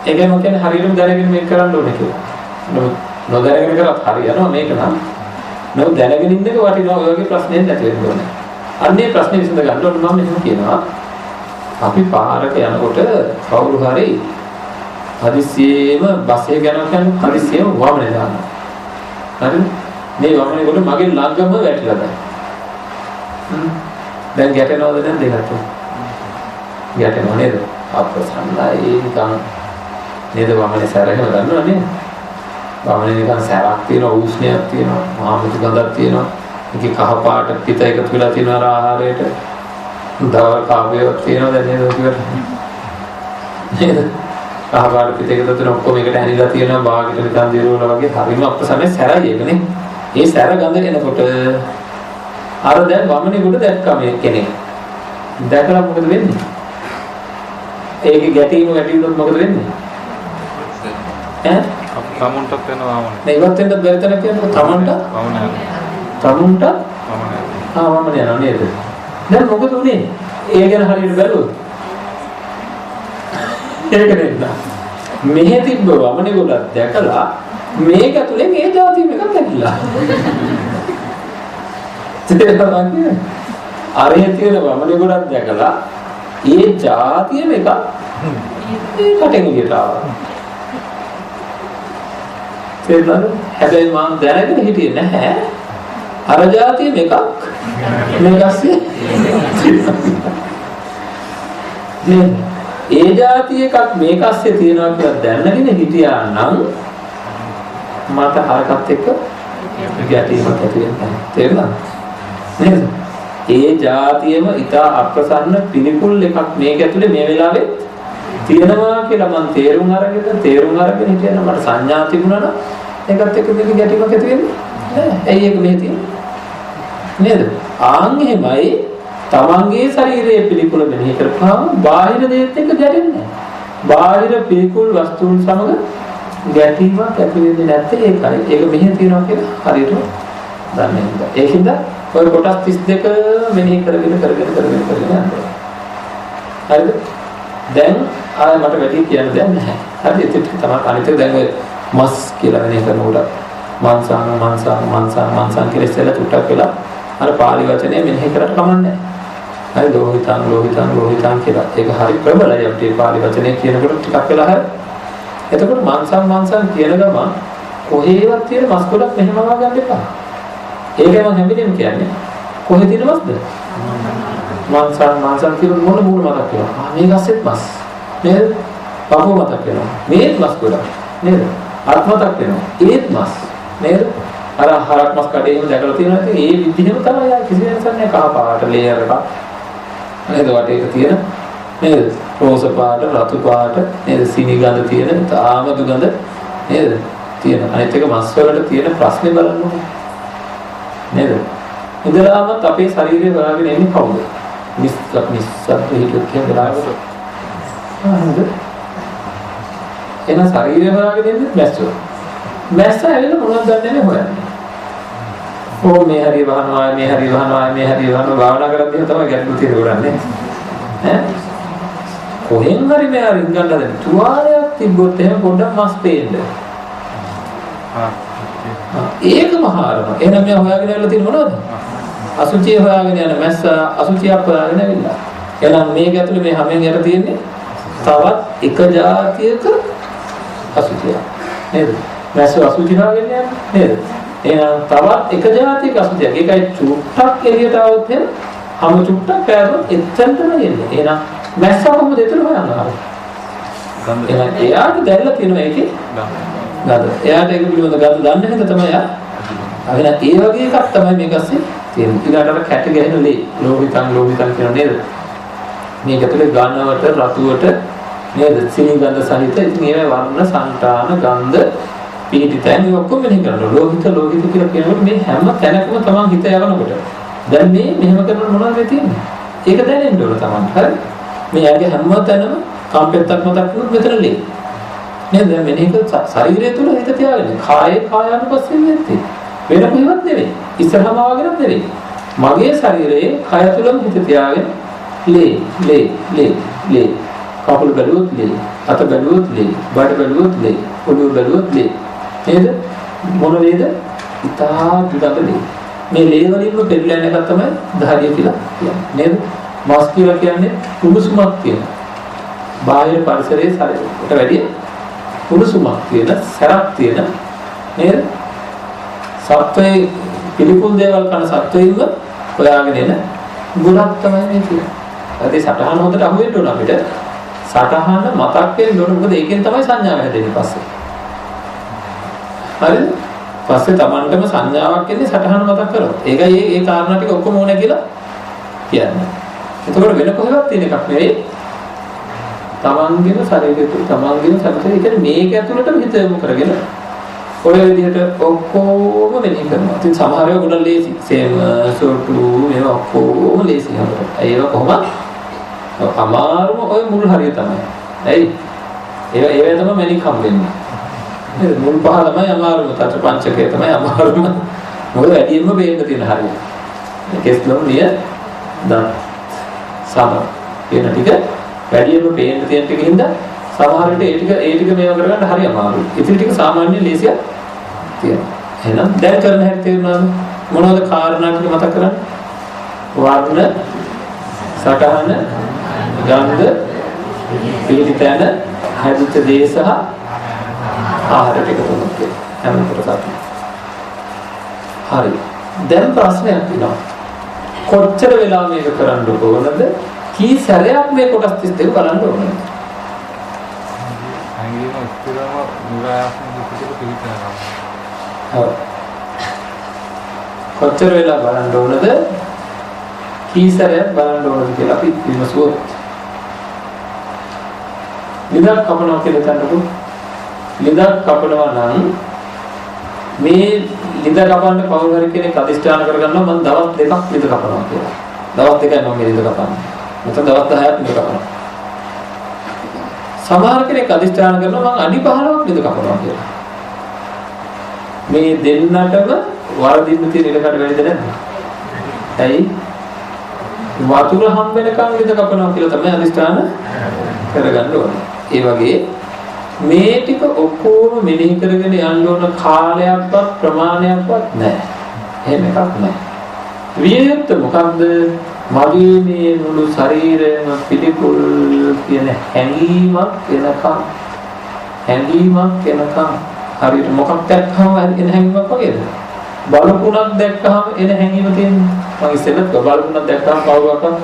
ඒකම කියන්නේ හරියටම දැනගෙන මේක කරන්න ඕනේ කියලා. නොදැනගෙන කරත් හරියනවා මේක නම්. නෝ දැනගෙන ඉන්න එක වටිනවා ඔය වගේ ප්‍රශ්නයක් නැති වෙන්න ඕනේ. අන්නේ ප්‍රශ්නේ විසඳ ගන්න ඕන මම මෙහෙම කියනවා. අපි පාරක යනකොට කවුරු හරි හදිස්සියෙම බස් එක යනවා කියන්නේ හදිස්සියෙම වමනේ දානවා. හරිද? මේ වමනේ කොට මගේ ළඟම වැටිලා දැන්. දැන් ගැටෙනවද නැද්ද ඒකට? ගැටෙනව නේද? අප්‍රසන්නයි නිකන් නේද වමනේ සැරහෙම දන්නව නේද? වමනේ නිකන් සැරක් තියෙනවා, උෂ්ණයක් තියෙනවා, මහමුතු ගඳක් තියෙනවා. ඒකේ කහ පාට පිට එකතු වෙලා තියෙනවා ආහාරයට. දවල් කාව්‍යයක් තියෙනවා දැන් නේද ඔකට? නේද? කහ පාට පිට එකතු වෙන ඔක්කොම එකට ඇනිලා තියෙනවා බාගෙට නිකන් දිරවල වගේ හරිම අප්‍රසන්නයි සැරයි ඒකනේ. ඒ සැර ගඳ එනකොට අර දැන් වමනේ කොට දැක්කම මේ කෙනෙක්. දැකලා මොකද වෙන්නේ? ඒකේ ගැටීම වැඩි වුණොත් මොකද වෙන්නේ? ඈ? තමුන්ටත් වෙනවා වමනේ. නේ ඉවත් වෙන්නත් බැරි තරක් කියනකොට තමුන්ට වමනේ. තමුන්ට වමනේ. වමනේ යනවා නේද? දැන් මොකද උනේ? ඒ ගැන හරියට බැලුවොත්. ඒක නේද? මෙහෙ තිබ්බ වමනේ ගොඩක් දැකලා මේක ඇතුලෙන් ඒ જાතියම එකක් ඇවිල්ලා. තේරෙනවද? අරේ තියෙන වමනේ ගොඩක් දැකලා ඒ જાතියම එකක් ඒකට එළියට ආවා. තේරුණාද? හැබැයි මම දැනගෙන හිටියේ නැහැ. අර જાතියම එකක් මේකස්සේ නේ ඒ જાතිය එකක් මේකස්සේ තියෙනවා කියලා දැනගෙන හිටියා නම් මට හරකත් එක්ක ගැටීමක් ඇති වෙනවා. තේරුණාද? නේද? ඒ જાතියම ඊට අප්‍රසන්න පිළිකුල් එකක් මේක ඇතුලේ මේ වෙලාවේ තියෙනවා කියලා මම තේරුම් අරගෙන හිටියනම් මට සංඥා තිබුණා නම් ඒකත් එක්ක මේක ගැටීමක් ඇති වෙන්නේ නෑ. ඇයි ඒක මේ තියෙන්නේ? නේද? ආන් එහෙමයි තමන්ගේ ශරීරයේ පිළිකුල මෙනෙහි කරපුවාම බාහිර දේත් එක්ක ගැටෙන්නේ නෑ. බාහිර පිළිකුල් වස්තුන් සමග ගැටීමක් ඇති වෙන්නේ නැත්තේ ඒකයි. ඒක මෙහෙ තියෙනවා කියලා හරියට දන්නේ නැහැ. ඒකින්ද ඔය කොටස් 32 මෙනෙහි කරගෙන යන්න. හරිද? දැන් ආය මට වැඩි කියන්න දෙයක් නැහැ. හරි ඒක තමයි අනිත් දැන් ඔය මස් කියලා වෙනේ කරනකොට මන්සං කියලා ඉස්සෙල්ලා තුට්ටක් වෙලා අර පාලි වචනේ මෙනෙහි කරලා කමන්නේ නැහැ. හරි ලෝහිතං කියලා. ඒක හරි ප්‍රබලයි අපේ පාලි වචනේ කියනකොට ටිකක් වෙලා හරි. එතකොට මන්සං කියන ගම කොහේවත් තියෙන මස් ගොඩක් මෙහෙම වවා ගන්න එපා. ඒකයි මම හැමදේම කියන්නේ. කොහෙද තියෙන මස්ද? මාංශන් කියන මොන මතක් වෙනවා. මේක ඇස්සෙත් මස්. නේද? පපුව මතක් වෙනවා. මේත් මස් ගොඩක්. නේද? අත් මතක් වෙනවා. ඒත් මස්. නේද? අර හරක් මස් කඩේ එහෙම දැකලා තියෙනවා. ඉතින් ඒ විදිහම තමයි යා කිසි වෙනසක් නැහැ. කහ පාට ලේයර් එකක්. නේද? වටේට තියෙන නේද? රෝස පාට, රතු පාට, නේද? සීනි ගඳ තියෙන, තාමදු ගඳ නේද? තියෙන. අනිත් එක මස් වලට තියෙන ප්‍රශ්නේ බලන්න. නේද? ඉඳලාමත් අපේ ශරීරය හොයාගෙන එන්නේ කවුද? නිස්සත් හිතුවත් කියන දලාවද? හරිද? එන ශරීරය හොයාගෙන එන්නේ මැස්සෝ. මැස්ස ඇවිල්ලා මොනවද දන්නේ හොයන්නේ. ඕ මේ හරිය වහනවා, මේ හරිය වහනවා, මේ හරිය වහනවා භාවනා කරද්දී තමයි ගැටලු තියෙන්නේ. ඈ? කොහෙන් හරි මෙයා රින්ගන්න හදන තුවාලයක් තිබ්බොත් එහෙම පොඩ්ඩක් මස් පේන්න. ඒකම හාරනවා. එහෙනම් මෙයා හොයාගෙන ඇවිල්ලා තියෙන මොනවද? අසුචිය හොයාගෙන යන මැස්ස අසුචියක් හොයාගෙන ඇවිල්ලා. එහෙනම් මේක ඇතුලේ මේ හැමෙන් යට තියෙන්නේ තවත් එක જાතියක අසුචියක්. නේද? මැස්ස අසුචි හොයාගෙන යන්නේ නේද? එහෙනම් තවත් එක જાතියක අසුචියක්. ඒකයි චුට්ටක් එළියට આવොත් එහෙනම් හැම චුට්ටක් පෑරොත් එතනටම එන්නේ. එහෙනම් මැස්ස කොහොමද එතන හොයන්නේ? එහෙනම් එයාට දැල්ලා තියෙනවා ඒකේ ගඳ. එයාට ඒක පිළිබඳ ගඳ දන්නේ නැද්ද තමයි යා? අවින ඒ වගේ එකක් තමයි මේක ඇස්සේ තියෙන්නේ. ඊළඟට අර කැට ගැහෙන ලේ ලෝහිතං කියන නේද? මේක ඇතුලේ ඝනවට රතුවට නේද? සිනි ගඳ සහිත ඉතින් ඒවා වර්ණ සංඨාන ගන්ධ පීඩිතයන් ඔක්කොම මෙහි කරනවා. ලෝහිත කියලා කියනකොට මේ හැම තැනකම තමන් හිත යවනකොට දැන් මේ මෙහෙම කරන මොනවද තියෙන්නේ? ඒක දැනෙන්න ඕන තමන්. හරි? මේ යගේ හැම තැනම කම්පෙත්තක් මතක් වුණොත් මෙතන ලේ. නේද? දැන් මෙනෙහි කර ශරීරය තුල හිත තියාගෙන කායානුපස්සීව නැත්තේ. වෙන කොහෙවත් නෙවෙයි. ඉස්සරහම ආවගෙනත් නෙවෙයි. මගේ ශරීරයේ කය තුලම හිත තියාගෙන ලේ. කකුල බැලුවොත් ලේ. අත බැලුවොත් ලේ. බඩ බැලුවොත් ලේ. ඔළුව බැලුවොත් ලේ. නේද? මොන වේද? ඉතා දුඩක ලේ. මේ ලේ වලින්ම පෙරලෙන එක තමයි ධාරිය කියලා කියන්නේ. නේද? මාස් කියලා කියන්නේ උණුසුමක් තියෙන. බාහිර පරිසරයේ ශරීරයට වැඩි උණුසුමක් තියෙන, සැරක් තියෙන නේද? සත්වයේ පිළිකුල් දේවල් කරන සත්වයින්ව හොයාගෙන එන ගුණක් තමයි මේ කියන්නේ. ඒකේ සටහන හොඳට අහුවෙන්න ඕන අපිට. සටහන මතක් වෙන්න ඕන. මොකද ඒකෙන් තමයි සංඥාව හැදෙන්නේ පස්සේ. හරිද? පස්සේ Tamanටම සංඥාවක් එන්නේ සටහන මතක් කරොත්. ඒකයි ඒ කාරණා ටික ඔක්කොම ඕනේ කියලා කියන්නේ. එතකොට වෙන කොහෙවත් තියෙන එකක් නෙවෙයි. තමන්ගේම ශරීරය තුළ තමන්ගේම සැපතේ කියන්නේ මේක ඇතුළටම හිත යොමු කරගෙන ඔය විදිහට ඔක්කොම මෙනෙහි කරනවා. ඉතින් සමහර ඒවා ගොඩක් ලේසි. සේම සෝටු මේවා ඔක්කොම ලේසි අපිට. ඒවා කොහොමද? අමාරුම ඔය මුල් හරිය තමයි. ඇයි? ඒවා තමයි මෙනෙහි හම්බෙන්නේ. නේද? මුල් පහ තමයි අමාරුම. තත් පංචකය තමයි අමාරුම. මොකද වැඩියෙන්ම බේන්න තියෙන හරිය. කෙස්ලොම් නිය දා සම වෙන ටික වැඩියෙන්ම පේන්න තියෙන ටික හින්දා සමහර විට ඒ ටික මේව කරගන්න හරි අමාරුයි. ඉතින් ටික සාමාන්‍ය ලේසියක් තියෙනවා. එහෙනම් දැන් කරන හැටි තේරුණාද? මොනවද කාරණා ටික මතක් කරන්නේ? වර්ණ, සටහන, ගන්ධ, පිළිතන, හැදිච්ච දේ සහ ආහාර ටික තුනක් හැම කොටසක්. හරි. දැන් ප්‍රශ්නයක් තියෙනවා. කොච්චර වෙලා මේක කරන්න ඕනද? කී සැරයක් මේ කොටස් 32 බලන්න ඕනද? අංගිම ඉස්සරම මුලායන් පිටිට පිටිනවා. ඔව්. කොච්චර වෙලා බලන්න ඕනද? කී සැරයක් බලන්න ඕනද කියලා අපි විමසුවොත්. නිදක් කපනවා කියලා හිතන්නකෝ. නිදක් කපනවා නම් මේ ලිඳ කපන්න කවුරු හරි කෙනෙක් අධිෂ්ඨාන කරගන්නවා මම දවස් 2ක් ලිඳ කපනවා කියලා. දවස් 2යි මම ලිඳ කපන්නේ. මට දවස් 10ක් ලිඳ කපනවා. සමහර කෙනෙක් අධිෂ්ඨාන කරනවා මම අඩි 15ක් ලිඳ කපනවා කියලා. මේ දෙන්නටම වරදින්න තියෙන ඉලකට වැඩිද නැද්ද? ඇයි? වතුර හම් වෙනකන් ලිඳ කපනවා කියලා තමයි අධිෂ්ඨාන කරගන්න ඕනේ. ඒ වගේ මේ ටික ඔක්කොම මෙනෙහි කරගෙන යන්න ඕන කාලයක්වත් ප්‍රමාණයක්වත් නැහැ. එහෙම එකක් නැහැ. වියත් මොකද්ද? මගේ මේ මුළු ශරීරයම පිළිකුල් කියන හැඟීමක් එනකම් හරියට මොකක් දැක්කම එන හැඟීමක් වගේද? බලකුණක් දැක්කහම එන හැඟීම තියෙනවා. මම ඉස්සෙල්ලත් බලකුණක් දැක්කහම කවුරක්වත්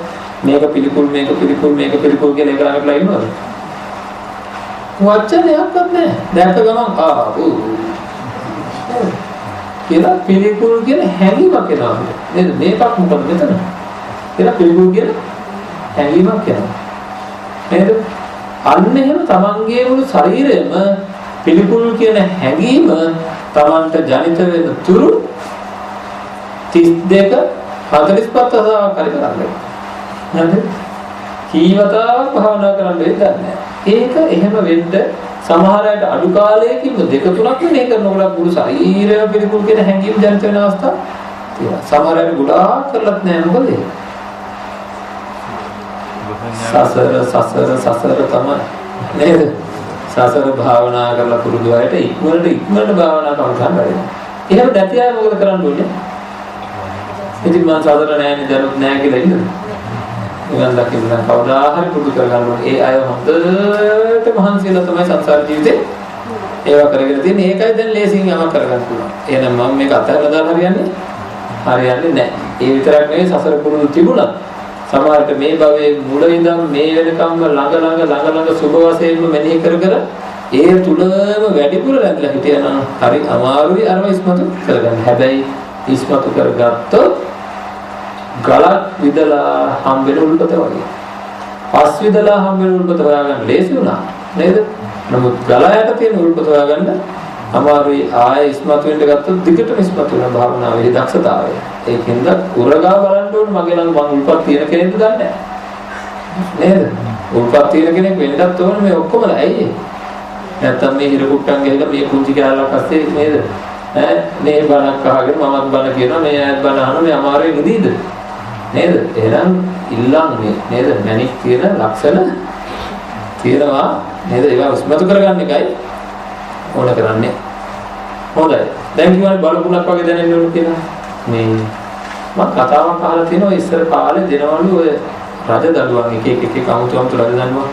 මේක පිළිකුල් කියලා එක ළඟටලා ඉන්නවද? වචනයක්වත් නැහැ. දැක්ක ගමන් කියලා පිළිකුල් කියන හැඟීමක් එනවා. නේද? මේකක් මොකද මෙතන? කියලා පිළිකුල් කියන හැඟීමක් එනවා. නේද? අන්න එහෙම තමන්ගේ මුළු ශරීරෙම පිළිකුල් කියන හැඟීම තමන්ට ජනිත වෙන තුරු 32 45 හදාවක් හරි කරන්නේ. නේද? කීවතාවක් භාවනා කරන්න වෙන්නේ. ඒක එහෙම වෙන්න සමහර අයට අඩු කාලයකින් දෙක තුනක් වෙනේ කරනකොට මුළු ශරීරයම පිළිකුල් කියන හැඟීම් ජනිත වෙන අවස්ථා තියෙනවා. සමහර අයට ගොඩාක් කරලත් නෑ මොකද ඒ? සසර තමයි නේද? සසර භාවනා කරලා පුරුදු අයට ඉක්මනට භාවනා කරන්න බැහැ. එහෙම නැති අය මොකද කරන්න ඕනේ? ඉතින් මම සසර නෑනේ දැනුත් නෑ කියලා ඉන්නද? නිවන් දකින්න කවදා හරි පුරුදු කරගන්න ඕනේ. ඒ අය හොඳට මහන්සියලා තමයි සංසාර ජීවිතේ ඒවා කරගෙන තියෙන්නේ. ඒකයි දැන් ලේසියෙන් යමක් කරගන්න පුළුවන්. එහෙනම් මම මේක අතහැරලා දාලා හරියන්නේ නැහැ. ඒ විතරක් නෙවෙයි සසර පුරුදු තිබුණා. සමහරට මේ භවයේ මුල ඉඳන් මේ වෙනකම්ම ළඟ සුභ වශයෙන්ම මෙනෙහි කර ඒ තුලම වැඩිපුර රැඳලා හිටියනම් හරි අමාරුයි අරව ඉස්මතු කරගන්න. හැබැයි ඉස්මතු කරගත්තොත් ගලක් විදලා හම්බෙන උල්පත වගේ. පස් විදලා හම්බෙන උල්පත හොයාගන්න ලේසි වුණා නේද? නමුත් ගලයට තියෙන උල්පත හොයාගන්න අමාරුයි. ආයෙ ඉස්මතු වෙන්න ගත්තොත් දිගටම ඉස්මතු වෙන භාවනාවේ දක්ෂතාවය. ඒකෙන්ද උරගා බලන්න ඕනේ මගේ ළඟ මං උල්පත් තියෙන කෙනෙක්ද දන්නේ නැහැ. නේද? උල්පත් තියෙන කෙනෙක් වෙන්නත් ඕනේ මේ ඔක්කොමලා. ඇයි? නැත්තම් මේ හිර කුට්ටන් ගහලා මේ කුංචි කැලලක් අස්සේ නේද? මේ බණක් අහගෙන මමත් බණ කියනවා මේ අයත් බණ අහනවා මේ අමාරුයි නිදීද? නේද? එහෙනම් ඉල්ලන්නේ නේද? මැනික් තියෙන ලක්ෂණ තියෙනවා නේද? ඒවා උස්මතු කරගන්න එකයි ඕන කරන්නේ. හොඳයි. දැන් කියවනේ බලකුණක් වගේ දැනෙන්න ඕන කියලා. මේ මම කතාවක් අහලා තිනවා ඉස්සර කාලේ දෙනවලු ඔය රජ දඬුවම් එක අමුතු රජ දඬුවම්.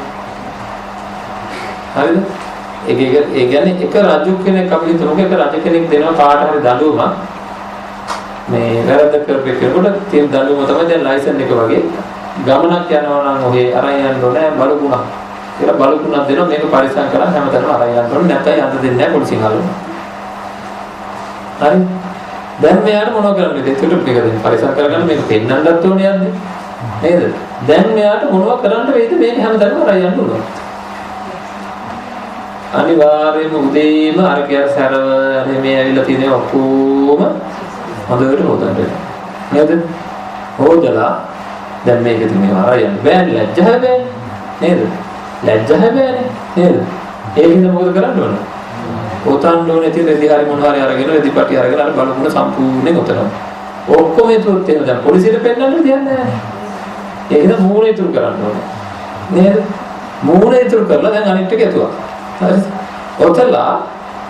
හරිද? ඒ කියන්නේ එක රජු කෙනෙක් අපි හිතමු එක රජ කෙනෙක් දෙනවා කාට හරි දඬුවමක්. මේ වැරද්ද කරපෙන්නකොට තියෙන දඬුවම තමයි දැන් ලයිසන් එක වගේ. ගමනක් යනවා නම් ඔහේ අරන් යන්න ඕනේ බලකුණක්. කියලා බලකුණක් දෙනවා මේක පරිස්සම් කරලා හැමතැනම අරන් යන්න ඕනේ නැත්නම් යන්න දෙන්නේ නැහැ පොලිසියෙන් අල්ලනවා. හරි? දැන් මෙයාට මොනව කරන්නද? ඒකට මේක දෙන්න පරිස්සම් කරගන්න මේක පෙන්නන්නත් ඕනේ යන්නේ. නේද? දැන් මෙයාට මොනව කරන්න වෙයිද මේක හැමතැනම අරන් යන්න ඕනේ. අනිවාර්යයෙන්ම උදේම අර කියන සරව මේ ඇවිල්ලා තියෙන ඔක්කොම හොඳට හොදන්න නේද? හොදලා දැන් මේක ඉතින් මේ ආරයන් බෑනේ ලැජ්ජ හැබැයි නේද? ලැජ්ජ හැබැයි නේද? ඒකින්ද මොකද කරන්න ඕන? ඔතන්න ඕනේ ඉතින් රෙදි හරි මොනවා හරි අරගෙන රෙදිපටි අරගෙන අර බලමුණ සම්පූර්ණයෙන් ඔතනවා. ඔක්කොම ඒතුත් තියෙනවා දැන් පොලිසියට පෙන්නන්න දෙයක් නැහැ. ඒකින්ද මූණ ඉතුරු කරන්න ඕනේ. නේද? මූණ ඉතුරු කරලා දැන් අනිත් එක ඇතුවා. හරිද? ඔතලා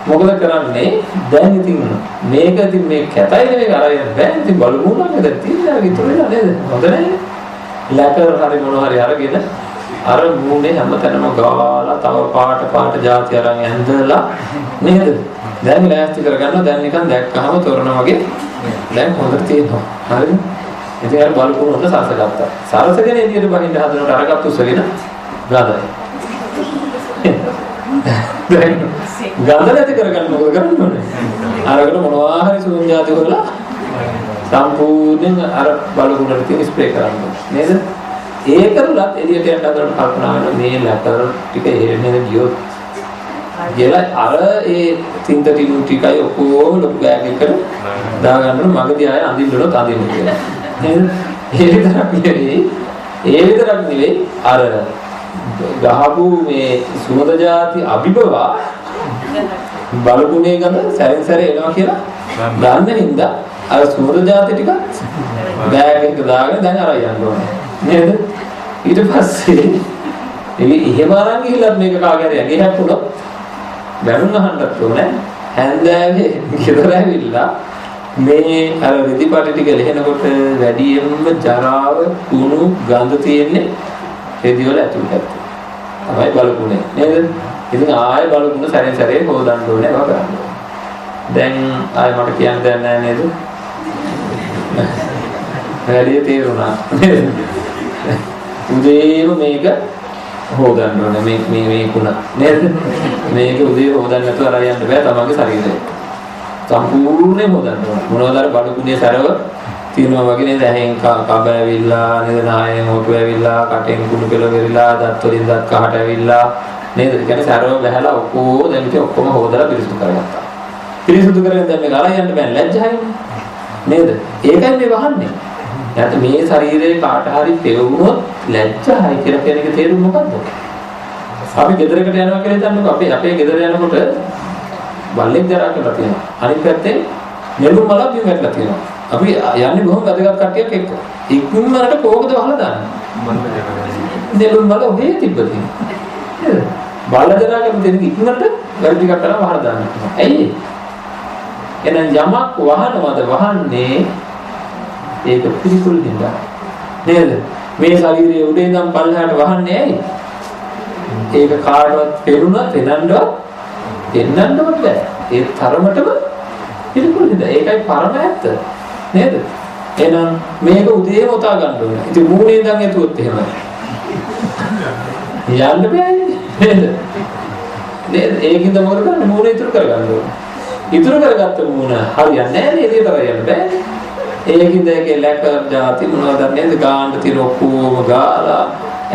මොකද කරන්නේ? දැන් ඉතින් මේක ඉතින් මේ කැතයි නෙවෙයි අරගෙන බෑ ඉතින් බලමුණක් දැන් තියෙනවා ඉතුරු වෙලා නේද? හොඳ නැහැ. ලැකර් හරි මොනවා හරි අරගෙන අර මූණේ හැමතැනම ගාලා තව පාට જાති අරන් ඇඳලා නේද? දැන් ලෑස්ති කරගන්න දැන් නිකන් දැක්කහම තොරණ වගේ දැන් හොඳට තියෙනවා. හරිද? ඉතින් අර බලපුවම හොඳ සාසගත්තා. සාරසගෙන එළියට බහින්න හදනකොට අරගත්තු උසගෙන ගාදයි. දැන් ගඳ නැති කරගන්න මොකද කරන්න ඕනේ? අරගෙන මොනවා හරි සුවඳ જાති කරලා සම්පූර්ණයෙන් අර බලුණට තියෙන ස්ප්‍රේ කරන්න නේද? ඒකලත් එළියට යන්න හදනකොට කල්පනා කරන මේ ලැකර් ටික එහෙම ගියොත් කියලා අර ඒ තින්ත ටිකු ටිකයි ඔක්කොම ලොකු බෑග් එකකට දාගන්න මගදී ආය අඳින්නලොත් අඳින්න කියලා. නේද? ඒ විතරක් නෙවෙයි අර ගහපු මේ සුමද જાති අභිබවා බලුණේ ගඳ සැරෙන් සැරේ එනවා කියලා දන්න හින්දා අර සුමද જાති ටික බෑග් එක දාගෙන දැන් අර යන්න ඕනේ. නේද? ඊට පස්සේ එහෙම අරන් ගිහිල්ලා මේක කාගේ හරි ඇගේ හැප්පුණොත් බැනුම් අහන්නත් ඕනේ. හැන්දෑවේ ගෙදර ඇවිල්ලා මේ අර රෙදිපටි ටික ලෙහෙනකොට වැඩියෙන්ම ජරාව කුණු ගඳ තියෙන්නේ රෙදි වල ඇතුළට. තමයි බලකුනේ නේද? ඉතින් ආයෙ බලකුණ සැරෙන් සැරේ හොදන්න ඕනේ ඒවා කරන්න. දැන් ආයෙ මට කියන්න දෙයක් නැහැ නේද? වැඩි තේරුණා. උදේම මේක හොදන්න ඕනේ මේ කුණ නේද? මේක උදේ හොදන්න නැතුව අර යන්න බෑ තමන්ගේ ශරීරය. සම්පූර්ණයෙන් හොදන්න ඕනේ. මොනවද අර බඩ කුණේ සරව තියෙනවා වගේ නේද? ඇහෙන් කබ ඇවිල්ලා නේද? නායෙන් හොටු ඇවිල්ලා, කටෙන් කුණු පෙළ වෙරිලා, දත් වලින් දත් කහට ඇවිල්ලා නේද? ඒ කියන්නේ සරව බහැලා ඔක්කොම දැන් ඉතින් ඔක්කොම හොදලා පිරිසුදු කරගත්තා. පිරිසුදු කරගෙන දැන් මේක අරන් යන්න බෑ ලැජ්ජායිනේ. නේද? ඒකයි මේ වහන්නේ. නැත්නම් මේ ශරීරයේ කාට හරි පෙවුනොත් ලැජ්ජායි කියලා කියන එක තේරුම මොකද්ද? අපි ගෙදරකට යනවා කියලා හිතන්නකෝ. අපේ ගෙදර යනකොට බල්ලෙක් දරා කරලා තියෙනවා. අනිත් පැත්තේ නෙළුම් මලක් බිම වැටලා තියෙනවා. අපි යන්නේ බොහොම වැදගත් කට්ටියක් එක්ක. ඉක්මනට කෝකද වහලා දාන්නේ? නෙළුම් මල ඔහේ තිබ්බදී. නේද? බල්ල දරා කරලා දෙන ඉක්මනට වැරදි ටිකක් කරලා වහලා දාන්න. ඇයි? එහෙනම් යමක් වහනවද වහන්නේ ඒක පිළිකුල් දෙන්න. නේද? මේ ශරීරයේ උඩින් ඉඳන් පල්ලෙහාට වහන්නේ ඇයි? ඒක කාටවත් පෙරුණා පෙන්නන්නවත් බෑ. ඒ තරමටම පිළිකුල් දෙන්න. ඒකයි පරම ඇත්ත. නේද? එහෙනම් මේක උදේම උතා ගන්න ඕනේ. ඉතින් මූණේ ඉඳන් ඇතුවත් එහෙම. යන්න බෑ නේද? නේද? ඒකින්ද මොකද කරන්නේ? මූණ ඉතුරු කරගන්න ඕනේ. ඉතුරු කරගත්ත මූණ හරියන්නේ නැහැ නේද? එළියට යන්න බෑ. ඒකින්ද ඒකේ ලැකර් જાති මොනවද නේද? ගාන්න තියෙන ඔක්කොම ගාලා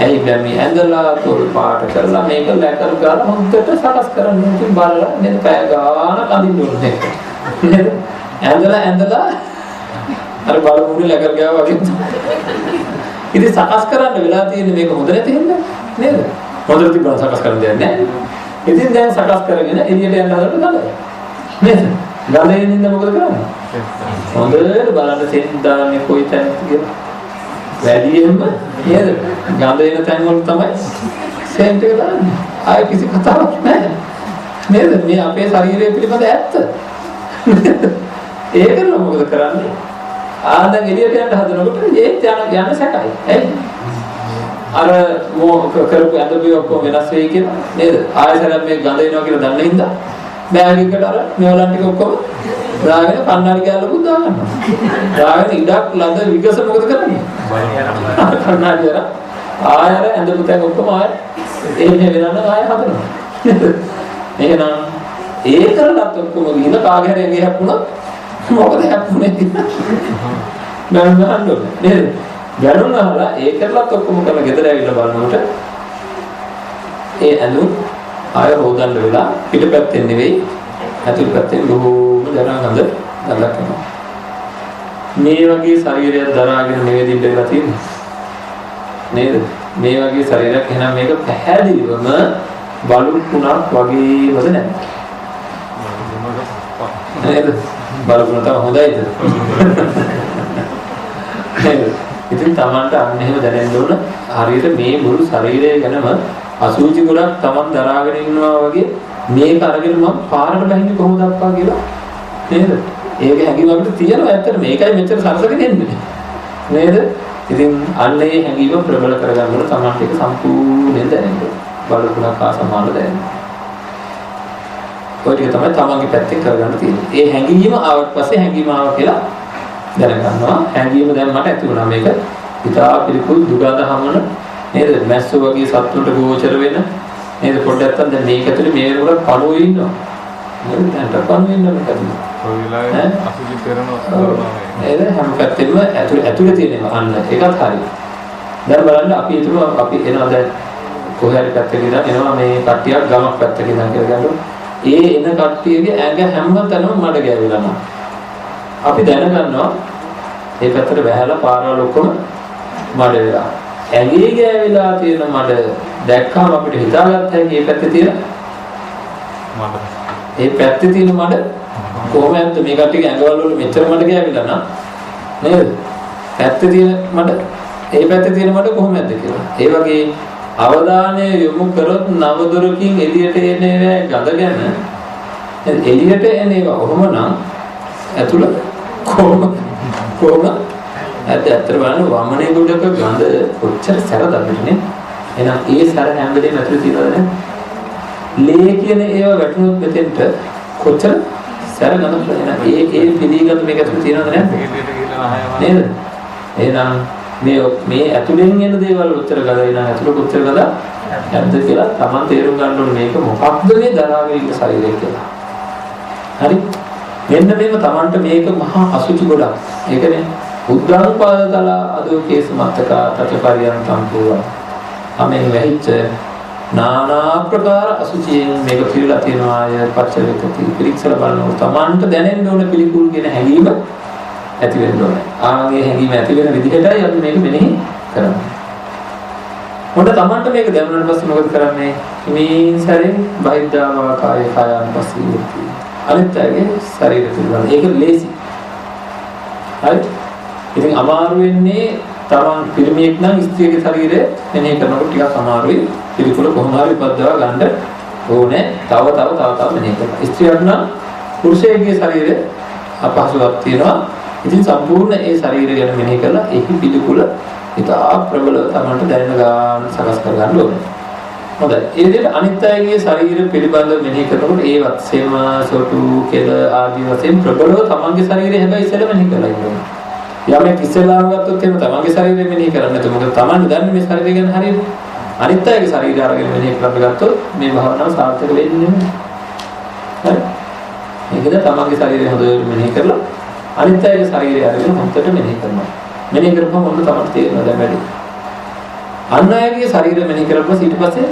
ඇයි බැමි ඇඳලා තොල් පාට කරලා මේක ලැකර් ගාලා හොඳට සකස් කරන්න ඉතින් බලලා නේද? පැය ගානක් අඳින්න ඕනේ නේද? ඇඳලා අර බලමුනේ ලැකර් ගාවා වගේ. ඉතින් සකස් කරන්න වෙලා තියෙන්නේ මේක හොඳ නැති හින්දා නේද? හොඳට තිබුණා සකස් කරන්න දෙයක් නැහැ. ඉතින් දැන් සකස් කරගෙන එළියට යන්න හදන්න ගලයි. නේද? ගලෙන් ඉඳන් මොකද කරන්නේ? හොඳට බලන්න සෙන් දාන්නේ කොයි තැනද කියලා. වැඩියෙන්ම නේද? ගඳ එන තැන් වල තමයි සෙන් එක දාන්නේ. ආයෙ කිසි කතාවක් නැහැ. නේද? මේ අපේ ශරීරය පිළිබඳ ඇත්ත. ඒකල මොකද කරන්නේ? ආන්දන් එළියට යන්න හදනකොට ඒත් යන සැකයි. ඇයි? අර කරපු අදපිය ඔක්කොම වෙනස් වෙයි කියලා නේද? ආයෙසරක් මේ ගඳ එනවා කියලා දන්න හින්දා බෑග් එකට අර මේවලන් ටික ඔක්කොම දාගෙන කන්නඩි කැල්ලකුත් දාගන්නවා. දාගෙන ඉඩක් ලඳ විගස මොකද කරන්නේ? කන්නඩි අර ආයෙ ඇඳපු තැන් ඔක්කොම ආයෙ එහෙම වෙනන ආයෙ හදනවා. එහෙනම් ඒ කරලත් ඔක්කොම ගිහින් කාගේ හරි ඇඟේ හැප්පුණොත් මොකද හැප්පුනේ කියලා මම අහන්නේ නේද? ගණන් අහලා ඒ කරලත් ඔක්කොම කරලා ගෙදර ඇවිල්ලා බලනකොට ඒ ඇඳුම් ආය හොදන්න වෙලා පිටපැත්තෙන් නෙවෙයි ඇතුල් පැත්තෙන් බොහෝම දරා ගඳ ගඳක් එනවා. මේ වගේ ශරීරයක් දරාගෙන නෙවෙයි දෙන්න තියෙන්නේ. නේද? මේ වගේ ශරීරයක් එහෙනම් මේක පැහැදිලිවම බලු කුණක් වගේමද නැහැ. නේද? බලු කුණ තමයි හොඳයිද? නේද? ඉතින් Tamanට අන්න එහෙම දැනෙන්න ඕන හරියට මේ මුළු ශරීරය ගැනම අසුචි ගොඩක් Taman දරාගෙන ඉන්නවා වගේ මේක අරගෙන මම පාරට බහින්නේ කොහොමද අප්පා කියලා නේද? ඒක හැඟීම අපිට තියෙනවා ඇත්තට මේකයි මෙච්චර සරසගෙන එන්නේ නේද? ඉතින් අන්න ඒ හැඟීම ප්‍රබල කරගන්න ඕන Tamanට ඒක සම්පූර්ණයෙන් දැනෙන්න ඕන. බලුණක් ආසමාන දැනෙන්න. ඔය ටික තමයි Tamanගේ පැත්තෙන් කරගන්න තියෙන්නේ. ඒ හැඟීම ආවට පස්සේ හැඟීම ආවා කියලා දැනගන්නවා. හැඟීම දැන් මට ඇති වුණා මේක ඉතා පිළිකුල් දුගඳ හමන නේද? මැස්සෝ වගේ සත්තුන්ට ගෝචර වෙන නේද? පොඩ්ඩක් නැත්තම් දැන් මේක ඇතුලේ මේ වෙනකොට පණුවේ ඉන්නවා. නේද? දැන් පණුවේ ඉන්නවා මේක ඇතුලේ. ඔය වෙලාවේ අසුචි කරනවා නේද? හැම පැත්තෙම ඇතුලේ තියෙනවා අන්න ඒකත් හරි. දැන් බලන්න අපි හිතමු අපි එනවා දැන් කොහේ හරි පැත්තක ඉඳන් එනවා මේ කට්ටියක් ගමක් පැත්තක ඉඳන් කියලා ගන්නකො. ඒ එන කට්ටියගේ ඇඟ හැම තැනම මඩ ගෑවිලා නැහැ. අපි දැනගන්නවා ඒ පැත්තට වැහැලා පාරවල් ඔක්කොම මඩ වෙලා. ඇඟේ ගෑවිලා තියෙන මඩ දැක්කම අපිට හිතාගත්ත හැකි මේ පැත්තේ තියෙන මඩ. ඒ පැත්තේ තියෙන මඩ කොහොමද මේ කට්ටියගේ ඇඟවල වල මෙච්චර මඩ ගෑවිලා නේද? පැත්තේ තියෙන මඩ ඒ පැත්තේ තියෙන මඩ කොහොමද කියලා. ඒ වගේ අවධානය යොමු කරොත් නවදොරකින් එළියට එන ඒවා ගඳ ගැන එළියට එන ඒවා කොහොමනම් ඇතුළ කොහොම ඇත්තට බලන්න වමනේ ගොඩක ගඳ කොච්චර සැරද අපිටනේ. එහෙනම් ඒ සැර හැම වෙලේම ඇතුළේ තියෙනවද නේ? ලේ කියන ඒවා වැටුනොත් මෙතෙන්ට කොච්චර සැර ගඳක් එන ඒ පිළිගත් මේක ඇතුළේ තියෙනවද නැද්ද? නේද? එහෙනම් මේ ඇතුලෙන් එන දේවල් උත්තර ගලයි නම් ඇතුළට උත්තර ගලා නැද්ද කියලා Taman තේරුම් ගන්න ඕනේ මේක මොකක්ද මේ දරාගෙන ඉන්න ශරීරය කියලා. හරි? මෙන්න මේක Tamanට මේක මහා අසුචි ගොඩක්. ඒකනේ උද්දාන පාදතල අදෝ කේස මතක තත්පරියන්තම් පුවා. අමෙන් වෙහිච්ච නානා ප්‍රකාර අසුචියෙන් මේක පිළිලා තියෙනවා ආය පච්චවේකති පිළික්සල බලනකොට Tamanට දැනෙන්න ඕන පිළිකුල් කියන හැඟීම ඇති වෙන්න ඕනේ. ආගේ හැඟීම ඇති වෙන විදිහටයි අපි මේක මෙනෙහි කරන්නේ. මොකද Tamanට මේක දැනුණාට පස්සේ මොකද කරන්නේ? මේ සැරේ බහිද්ධාවා කාය කායන් පස්සේ අනිත් අයගේ ශරීර පිළිබඳ. ඒක ලේසි. හරි? ඉතින් අමාරු වෙන්නේ Taman පිරිමියෙක් නම් ස්ත්‍රියගේ ශරීරය මෙනෙහි කරනකොට ටිකක් අමාරුයි. පිළිකුල කොහොම හරි පද්දව ගන්න ඕනේ. තව මෙනෙහි කරනවා. ස්ත්‍රියක් නම් පුරුෂයෙක්ගේ ශරීරය අපහසුතාවක් තියෙනවා. ඉතින් සම්පූර්ණ ඒ ශරීරය ගැන මෙනෙහි කරලා ඒකි පිළිකුල ඉතා ප්‍රබලව Tamanට දැනෙන ගාන සකස් කර ගන්න ඕනේ. හොඳයි. ඒ විදිහට අනිත් අයගේ ශරීර පිළිබඳව මෙනෙහි කරනකොට ඒවත් සෙම සොටු කෙල ආදී වශයෙන් ප්‍රබලව Tamanගේ ශරීරය හැබැයි ඉස්සෙල්ලා මෙනෙහි කරලා ඉන්න ඕනේ. යමෙක් ඉස්සෙල්ලාම ගත්තොත් එහෙම Tamanගේ ශරීරය මෙනෙහි කරන්නේ නැතුව මොකද Taman දන්නේ මේ ශරීරය ගැන හරියට. අනිත් අයගේ ශරීරය අරගෙන මෙනෙහි කරලා ගත්තොත් මේ භාවනාව සාර්ථක වෙන්නේ නැහැ. හරි. මේකද Tamanගේ ශරීරය හොඳට මෙනෙහි කරලා අනිත් අයගේ ශරීරය අරගෙන හොඳට මෙනෙහි කරනවා. මෙනෙහි කරපුවම මොකද Tamanට තේරෙනවා දැන් වැඩි. අන් අයගේ ශරීරය මෙනෙහි කරලා ඊට පස්සේ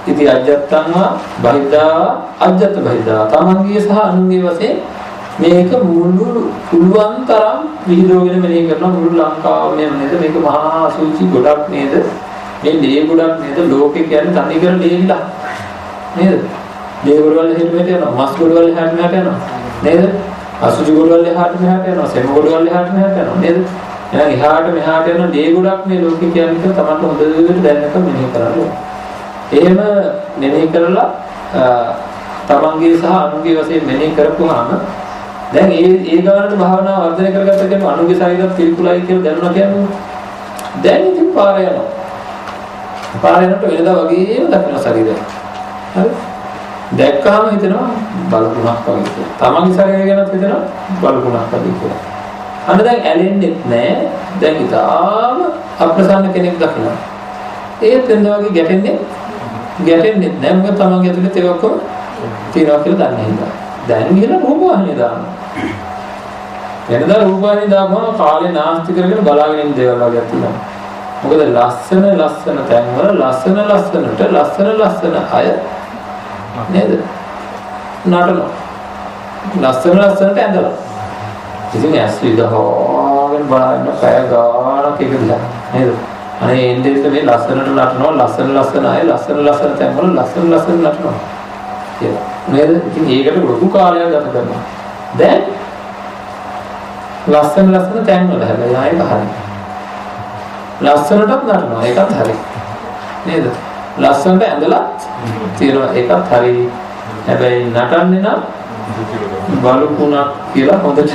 ඉති අජත්තංවා බහිද්ධා අජත්ත බහිද්ධා Tamanගේ සහ අනුන්ගේ වශයෙන් මේක මුළු පුළුවන් තරම් විහිදුවගෙන මෙනෙහි කරන මුළු ලංකාවම නේද මේක මහා අසුචි ගොඩක් නේද මේ ලේ ගොඩක් නේද ලෝකේ කියන්නේ තනි කර ලේilla නේද ලේ ගොඩවල හැටමෙට යනවා මස් ගොඩවල හැටමෙට යනවා නේද අසුචි ගොඩවල හැටමෙට යනවා සෙම ගොඩවල හැටමෙට යනවා නේද එහෙනම් එහාට මෙහාට යන ලේ ගොඩක් මේ ලෝකේ කියන්නේ තමයි හොඳට දැනනක මෙනෙහි කරන්නේ එහෙම මෙනෙහි කරලා තමන්ගේ සහ අනුන්ගේ වශයෙන් මෙනෙහි කරපුවාම දැන් ඒ ගානට භාවනාව වර්ධනය කරගත්ත කෙනා අනුන්ගේ ශරීරات පිළිකුලයි කියලා දැනුණා කියන්නේ දැන් ඉතින් පාර යනවා පාර යනකොට වෙනදා වගේම දකින්න ශරීරය හරි දැක්කහම හිතෙනවා බලපුණක් වගේ කියලා තමන්ගේ ශරීරය ගැනත් හිතෙනවා බලපුණක් වගේ කියලා අන්න දැන් ඇලෙන්නෙත් නැහැ දැන් ඉතාලම අප්‍රසන්න කෙනෙක් දකිනවා ඒත් වෙනදා වගේ ගැටෙන්නේ නැහැ මොකද තමන්ගේ ඇතුලේ ඒක ඔක්කොම තියනවා කියලා දන්නේ හින්දා දැන් ගිහලා රූපවාහිනිය දානවා වෙනදා රූපවාහිනිය දාපුවම කාලේ නාස්ති කරගෙන බලාගෙන ඉන්න දේවල් වගේ තියෙනවා මොකද ලස්සන තැන්වල ලස්සන අය නේද නටනවා ලස්සනට ඇඳලා ඉතින් ඇස් විදහාගෙන බලන්න පැය ගානක් එක දිහා නේද අනේ එන්නේ මේ ලස්සනට නටනවා ලස්සන අය ලස්සන තැන්වල ලස්සන නටනවා කියලා නේද ඉතින් ඒකට ලොකු කාලයක් ගත කරනවා දැන් ලස්සන තැන්වල හැබැයි ආයෙත් හරි ලස්සනටත් නටනවා ඒකත් හරි නේද ලස්සනට ඇඳලා තියනවා ඒකත් හරි හැබැයි නටන්නේ නම් බලුකුණක් කියලා හොඳට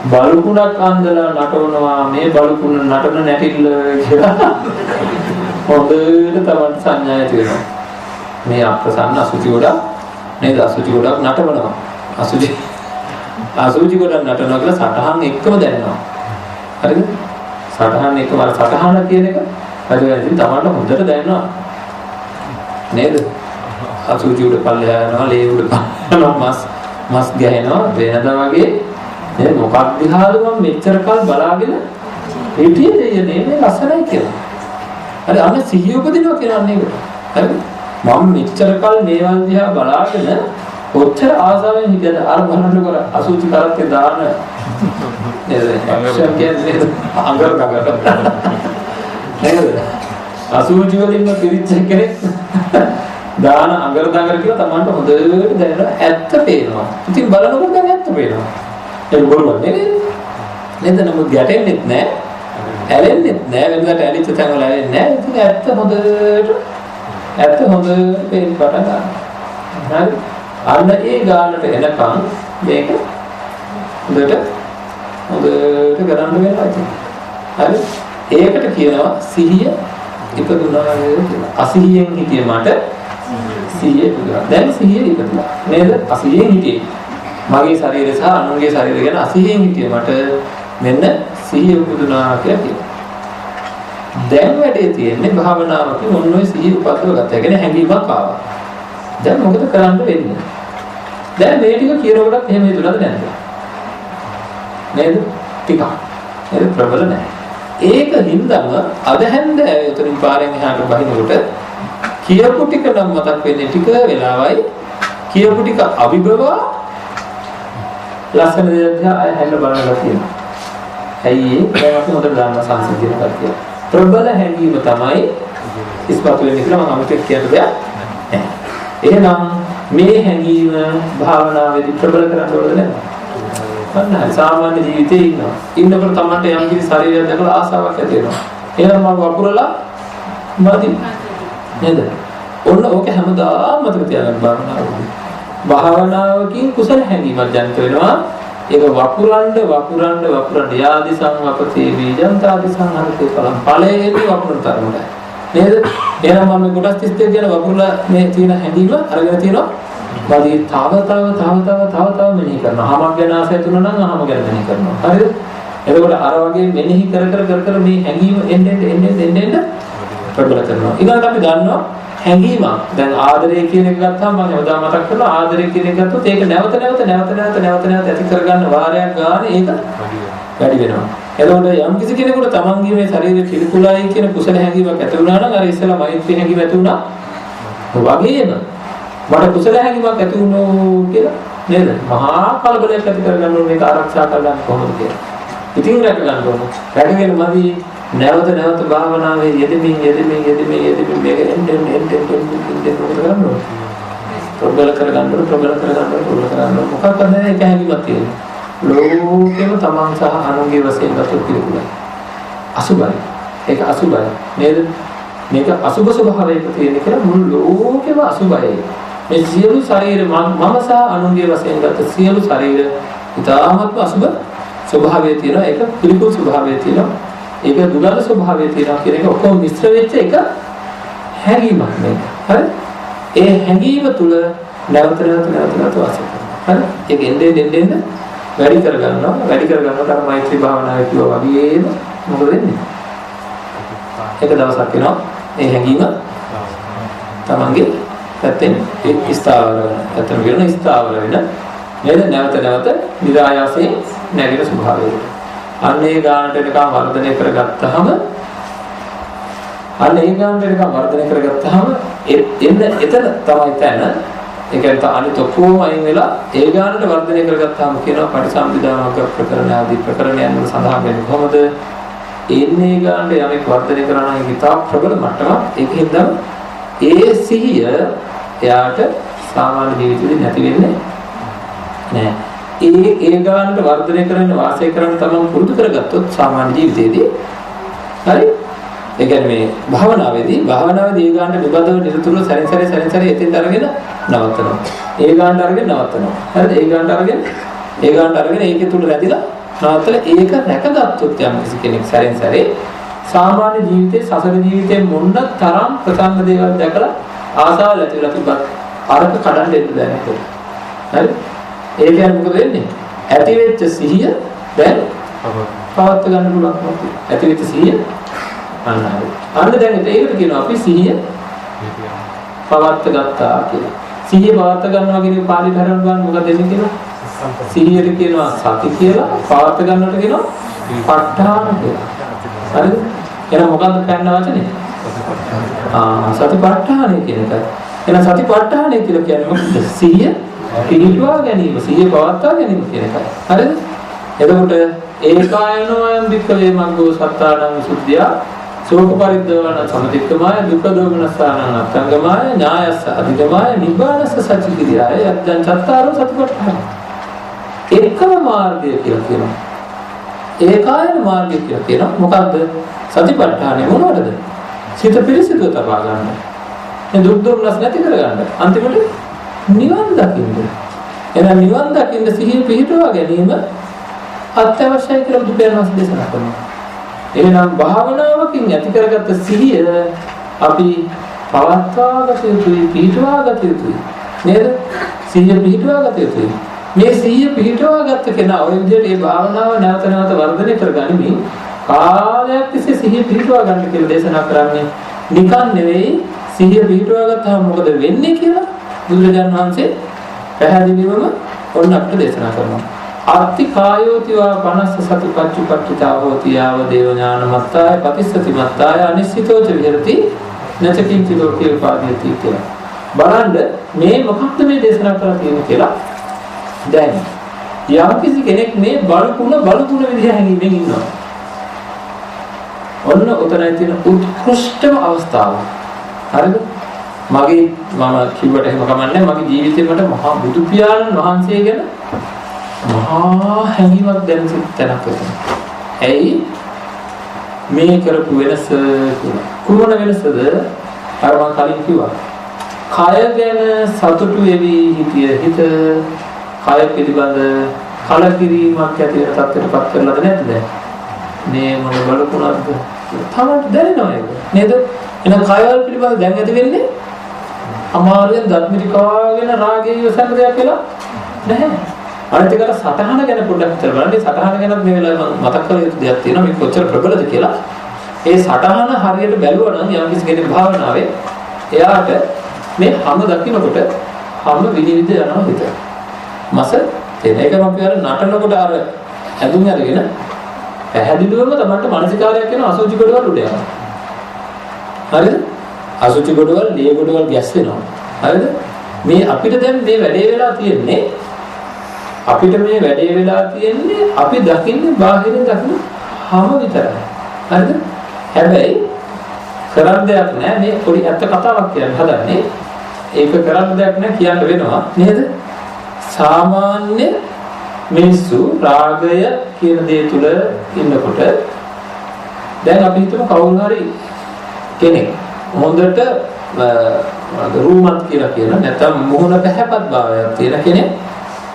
බලුකුණක් අන්දලා නටවනවා මේ බලුකුණ නටන නැටිල්ල කියලා හොඳට තමයි සංඥාය තියෙනවා මේ අප්‍රසන්න අසුචි ගොඩක් නේද අසුචි ගොඩක් නටවනවා අසුචි ගොඩක් නටනවා කියලා සටහන් එක්කම දැනෙනවා හරිද සටහන් එක්කම අර සටහන කියන එක හරියට ඉතින් තමයි හොඳට දැනෙනවා නේද අසුචි උඩ පල්ලෙහා යනවා ලේ උඩ යනවා මස් ගහනවා වෙනදා වගේ නේද මොකක් දිහාද මම මෙච්චර කල් බලාගෙන හිටියේ දෙයනේ මේ ලස්සනයි කියලා හරි අන්න සිහිය උපදිනවා කියන්නේ ඒකට හරිද මම මෙච්චර කල් මේවල් දිහා බලාගෙන ඔච්චර ආසාවෙන් හිටියද අර බලන්නකො අසුචි කරත්තේ දාන නේද ඇක්ෂන් කියන්නේ අඟර නේද අසුචි වලින්ම පිරිච්ච කෙනෙක් දාන අඟර කියලා Tamanට හොඳට දැනෙනවා ඇත්ත පේනවා ඉතින් බලනකොට දැන් ඇත්ත පේනවා ඒක බොරුවක් නේද නමුත් ගැටෙන්නෙත් නැහැ ඇලෙන්නෙත් නැහැ වෙනදාට ඇලිච්ච තැන් වල ඇලෙන්නේ නැහැ ඉතින් ඇත්ත හොඳට පේන්න පටන් ගන්නවා හරි අන්න ඒ ගානට එනකන් මේක හොඳට ගණන් වෙනවා ඉතින් හරි ඒකට කියනවා සිහිය ඉපදුනා කියලා අසිහියෙන් හිටිය මට සිහිය ඉපදුනා. දැන් සිහිය ඉපදුනා. නේද? අසිහියෙන් හිටියේ. මගේ ශරීරය සහ අනුන්ගේ ශරීරය ගැන අසිහියෙන් හිටියේ මට මෙන්න සිහිය ඉපදුනා කියලා කියනවා. දැන් වැඩේ තියෙන්නේ භාවනාවකින් ඔන්න ඔය සිහිය උපදව ගත්තා. ඒ කියන්නේ හැඟීමක් ආවා. දැන් මොකද කරන්න වෙන්නේ? දැන් මේ ටික කියනකොටත් එහෙම හිතුණාද නැද්ද? නේද? ටිකක්. ඒක ප්‍රබල නැහැ. ඒක හින්දාම අද හැන්දෑවේ උතරින් පාරෙන් එහාට බහිනකොට කියපු ටික නම් මතක් වෙන්නේ ටික වෙලාවයි කියපු ටික අවිභවා ලස්සන දෙයක් ආය හැල්ල බලනවා කියනවා. ඇයි ඒ අපි හොඳට දන්න සංසිද්ධියක් කතිය. ප්‍රබල හැඟීම තමයි ඉස්පතු වෙන්නේ කියලා මම අමතක කියන්න දෙයක් නැහැ. එහෙනම් මේ හැඟීම භාවනාවේදී ප්‍රබල කරන්න ඕනද නැද්ද? නැහැ. සාමාන්‍ය ජීවිතේ ඉන්නවා. ඉන්නකොට තමයි යම් කිසි ශරීරයක් දැකලා ආසාවක් ඇති වෙනවා. එහෙනම් මම වපුරලා මදි. නේද? ඔන්න ඕක හැමදාම මතක තියාගන්න භාවනාවේදී. භාවනාවකින් කුසල හැඟීමක් ජනිත වෙනවා. ඒක වපුරන්න යාදි සංවපතේ බීජන්තාදි සංහරතේ බලම් ඵලයේ වපුරන තරමට. නේද? එහෙනම් මම කොටස් 32 ගැන වපුරලා මේ තියෙන හැඟීම අරගෙන තියෙනවා. බාදී තව මෙනෙහි කරනවා. හමක් ගැන ආසය තුන නම් අහම ගැන මෙනෙහි කරනවා. හරිද? එතකොට අර වගේ මෙනෙහි කර මේ හැඟීම එන්න ප්‍රබල කරනවා. ඊළඟට අපි දන්නවා හැඟීමක්. දැන් ආදරය කියන එක ගත්තාම මම හැමදාම මතක් කරනවා ආදරය කියන එක ගත්තොත් ඒක නැවත ඇති කරගන්න වාරයක් ගන්න ඒක වැඩි වෙනවා. එතකොට යම් කිසි කෙනෙකුට තමන්ගේ මේ ශරීරය පිළිකුලයි කියන කුසල හැඟීමක් ඇති වුණා නම් අර ඉස්සෙල්ලා මෛත්‍රී හැඟීම ඇති වුණා. වගේම මට කුසල හැඟීමක් ඇති වුණෝ කියලා නේද? මහා කලබලයක් ඇති කරගන්න ඕනේ මේක ආරක්ෂා කරගන්න කොහොමද කියලා. ඉතින් රැක ගන්න ඕනේ. රැකගෙන මදි නැවත භාවනාවේ යෙදෙමින් මේක එන්න ප්‍රබල කරගන්න ඕනේ. මොකක්ද නැහැ ඒක හැඟීමක් තියෙනවා. ලෝකෙම තමන් සහ අනුන්ගේ වශයෙන් ගත පිළිකුලයි. අසුබයි. ඒක අසුබයි. නේද? මේක අසුබ ස්වභාවයක තියෙන කියලා මුළු ලෝකෙම අසුබයි. මේ සියලු ශරීර මම සහ අනුන්ගේ වශයෙන් ගත සියලු ශරීර ඉතාමත්ම අසුබ ස්වභාවයේ තියෙනවා. ඒක පිළිකුල් ස්වභාවයේ තියෙනවා. ඒක දුර්වල ස්වභාවයේ තියෙනවා කියන එක ඔක්කොම මිශ්‍ර වෙච්ච එක හැඟීමක් නේ. හරි? ඒ හැඟීම තුල නැවත වාසය කරනවා. හරි? ඒක එන්නේ වැඩි කරගන්නවා අර මෛත්‍රී භාවනාවේ කිව්වා වගේම මොකද වෙන්නේ? එක දවසක් එනවා මේ හැඟීම තමන්ගේ පැත්තෙන් ස්ථාවර වෙන නේද? නැවත නිරායාසයෙන් නැගෙන ස්වභාවයකට. අන්නේ ගානට එකම වර්ධනය කරගත්තාම එතන තමයි තැන. ඒ කියන්නේ අනිත් ඔක්කොම අයින් වෙලා ඒ ගානට වර්ධනය කරගත්තාම කියනවා පටිසම්භිදාමක ප්‍රකරණ ආදී ප්‍රකරණයන් වල සඳහන් වෙන්නේ කොහොමද? එන්නේ ගානට යමෙක් වර්ධනය කරනවා නම් ඒක තා ප්‍රබල මට්ටමක්. ඒකෙන්ද ඒ සිහිය එයාට සාමාන්‍ය ජීවිතේදී නැති වෙන්නේ නැහැ. ඒ ගානට වර්ධනය කරන්න වාසය කරන්න තමයි පුරුදු කරගත්තොත් සාමාන්‍ය ජීවිතේදී හරි. ඒ කියන්නේ මේ භාවනාවේදී ඒ ගානට නිබඳව නිරතුරුව සැරින් සැරේ එතෙන් අරගෙන නවත්තනවා. ඒ ගානට අරගෙන නවත්තනවා. හරිද? ඒ ගානට අරගෙන ඒකේ තුල රැඳිලා නවත්තලා ඒක රැකගත්තොත් යම් කෙනෙක් සැරින් සැරේ සාමාන්‍ය ජීවිතේ සසර ජීවිතේ මොන තරම් ප්‍රසන්න දේවල් දැකලා ආසාවල් ඇති වෙලා තිබ්බත් අරක කඩන්න දෙන්න බෑ නේද? හරි? ඒ කියන්නේ මොකද වෙන්නේ? ඇති වෙච්ච සිහිය දැන් පවත් ගන්න පුළුවන් මොකද? ඇති වෙච්ච සිහිය අන්න දැන් ඒකට කියනවා අපි සිහිය පවත් ගත්තා කියලා. සිහිය පවත් ගන්නවා කියන එක පාලි ධර්ම ගන්න මොකද දෙන්නේ කියලා? සිහියට කියනවා සති කියලා, පවත් ගන්නට කියනවා ප ဋ ාණ කියලා. හරිද? එහෙනම් මොකක්ද ගන්න වචනේ? සතිපට්ඨානය කියන එක. එහෙනම් සතිපට්ඨානය කියලා කියන්නේ මොකද? සිහිය පිළිපවා ගැනීම, සිහිය පවත්වා ගැනීම කියන එකයි. හරිද? එතකොට ඒකායනෝයම් වික්කවේ මග්ගෝ සත්තානං විසුද්ධිය සෝක පරිද්දවන සමතික්කමාය දුක්ඛ දෝමනස්සානං අත්ංගමාය ඥායස්ස අධිගමාය නිබ්බානස්ස සච්චිකිරියාය යද්දං චත්තාරෝ සතිපට්ඨාන. ඒකම මාර්ගය කියලා කියනවා. ඒකායන මාර්ගය කියලා කියනවා. මොකද්ද? සතිපට්ඨානය මොනවද? සිත පිරිසිදු තබා ගන්න. මේ දුක් දුම්නස් නැති කර ගන්න. අන්තිමට නිවන් දකින්න. එහෙනම් නිවන් දකින්න සිහිය පිහිටුවා ගැනීම අත්‍යවශ්‍යයි කියලා බුදුපියාණන් වහන්සේ දේශනා කරනවා. එහෙනම් භාවනාවකින් ඇති කරගත්ත සිහිය අපි පවත්වාගත යුතුයි, පිහිටවාගත යුතුයි. නේද? සිහිය පිහිටවාගත යුතුයි. මේ සිහිය පිහිටවාගත්ත කෙනා ඔය විදිහට මේ භාවනාව නැවත නැවත වර්ධනය කරගනිමින් කාලයක් තිස්සේ සිහිය පිහිටවා ගන්න කියලා දේශනා කරන්නේ. නිකන් නෙවෙයි සිහිය පිහිටවාගත්තාම මොකද වෙන්නේ කියලා බුදුරජාණන් වහන්සේ පැහැදිලිවම ඔන්න අපිට දේශනා කරනවා. අත්ති කායෝතිවා 50 සති පච්චුපට්ඨිතා හෝති යාව දේව ඥානමත්තාය පතිස්සති මත්තාය අනිශ්චිතෝච විහෙරති නචකින්චි ලෝකේ උපාදීති කියලා. බලන්න මේ මොකක්ද මේ දේශනා කරලා තියෙන්නේ කියලා. දැන් යම්කිසි කෙනෙක් මේ බලුකුණ විදිහ හැංගීමෙන් ඉන්නවා. ඔන්න උතනයි තියෙන උත්කෘෂ්ඨම අවස්ථාව. හරිද? මම කිව්වට එහෙම කමන්නේ මගේ ජීවිතේ මට මහා බුදු පියාණන් වහන්සේ ගැන මහා හැඟීමක් දැනෙන තැනක් තියෙනවා. ඇයි මේ කරපු වෙනස කියලා. කුමන වෙනසද? අර මම කලින් කිව්වා. කය ගැන සතුටු වෙවි හිතිය හිත කය පිළිබඳ කලකිරීමක් ඇති වෙන තත්ත්වයකටපත් කරලාද නැද්ද? මේ මොන බලකුණක්ද? තමයි දැනෙනවා ඒක. නේද? එහෙනම් කයවල පිළිබඳ දැන් ඇති වෙන්නේ අමාරුවෙන් ධර්මිකාගෙන රාගයේ යොසන දෙයක් කියලා නැහැ. අනිත් එකට සතහන ගැන පොඩ්ඩක් හිතලා බලන්න. මේ සතහන ගැන මේ වෙලාවේ මම මතක් කරලා යුතු දෙයක් තියෙනවා. මේක කොච්චර ප්‍රබලද කියලා. ඒ සතහන හරියට බැලුවා නම් යම් කිසි කෙනෙක් භාවනාවේ එයාට මේ හැම දකින්නකොට හැම විනිවිද යනවා හිත. මස තේන එක මම කියවල නටනකොට අර ඇඳුම් අරගෙන පැහැදිලිවම තමයි මානසිකාරයක් වෙන අසුචි කොටවල උඩ යනවා. හරිද? අසුචි කොටවල, ලේ කොටවල ගැස් වෙනවා. හරිද? මේ අපිට දැන් මේ වැඩේ වෙලා තියෙන්නේ අපි දකින්නේ බාහිරින් දකින්න හැම විතරයි. හරිද? හැබැයි කරන්න දෙයක් නැහැ. මේ පොඩි ඇත්ත කතාවක් කියන්න හදන්නේ. ඒක කරන්න දෙයක් නැහැ කියන්න වෙනවා නේද? සාමාන්‍ය මිනිස්සු රාගය කියන දේ තුල ඉන්නකොට දැන් අපි හිතමු කවුරු හරි කෙනෙක් හොඳට රූමත් කියලා කියන නැත්නම් මොහොන පැහැපත් භාවයක් තියෙන කෙනෙක්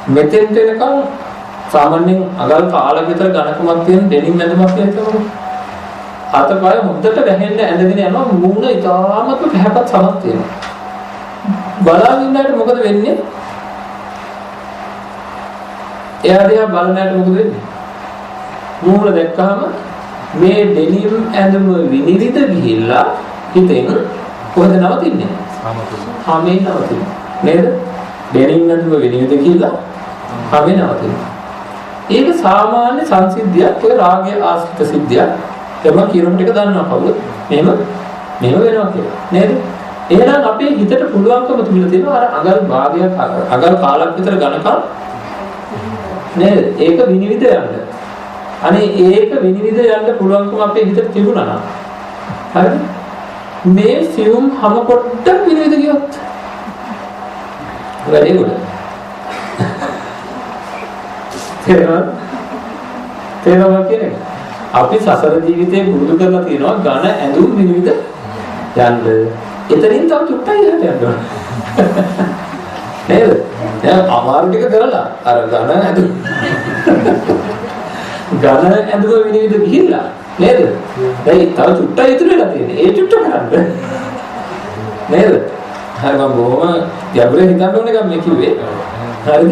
මෙතෙන්ට එනකම් සාමාන්‍යයෙන් අගල් කාලෙක විතර ඝනකමක් තියෙන ඩෙනිම් ඇඳුමක් කියනකොට අතපය හොඳට වැහෙන්න ඇඳගෙන යනවා මූණ ඉතාමත් පැහැපත් සමත් තියෙනවා. බලාගෙන ඉන්නකොට මොකද වෙන්නේ? එයා දිහා බලනකොට මොකද වෙන්නේ? මූණ දැක්කහම මේ ඩෙනිම් ඇඳුම විනිවිද ගිහිල්ලා හිතෙන් කොහෙද නවතින්නේ? හැමේ නවතිනවා. නේද? ඩෙනිම් ඇඳුම විනිවිද ගිහිල්ලා හැමේ නවතිනවා. ඒක සාමාන්‍ය සංසිද්ධියක්. ඒ රාගය ආශ්‍රිත සිද්ධියක්. එම කිරුම් ටික දන්නවා කවුද? මෙහෙම වෙනවා කියලා. නේද? එහෙනම් අපේ හිතට පුළුවන්කම තිබිලා තියෙනවා අර අගල් භාගයක් අගල් කාලක් විතර ගණකම් නේද? ඒක විනිවිද යන්න. අනේ ඒක විනිවිද යන්න පුළුවන්කම අපේ හිතට තිබුණා නම් හරිද? මේ සියුම් හැම පොඩ්ඩක් විනිවිද ගියොත් වැඩි උඩ. තේරෙනවා කියන්නේ අපි සසර ජීවිතේ පුරුදු කරලා තියෙනවා ඝන ඇඳුම් විනිවිද යන්න. එතනින් තව චුට්ටක් ඉහළට යන්න. නේද? දැන් අමාරු ටික කරලා අර ඝන ඇඳුම් විනිවිද ගිහිල්ලා නේද? දැන් තව චුට්ටක් ඉතුරු වෙලා තියෙන්නේ. ඒ චුට්ට කරන්න. නේද? හරි මම බොහොම ගැඹුරින් හිතන්න ඕනේ ගම් මේ කිව්වේ. හරිද?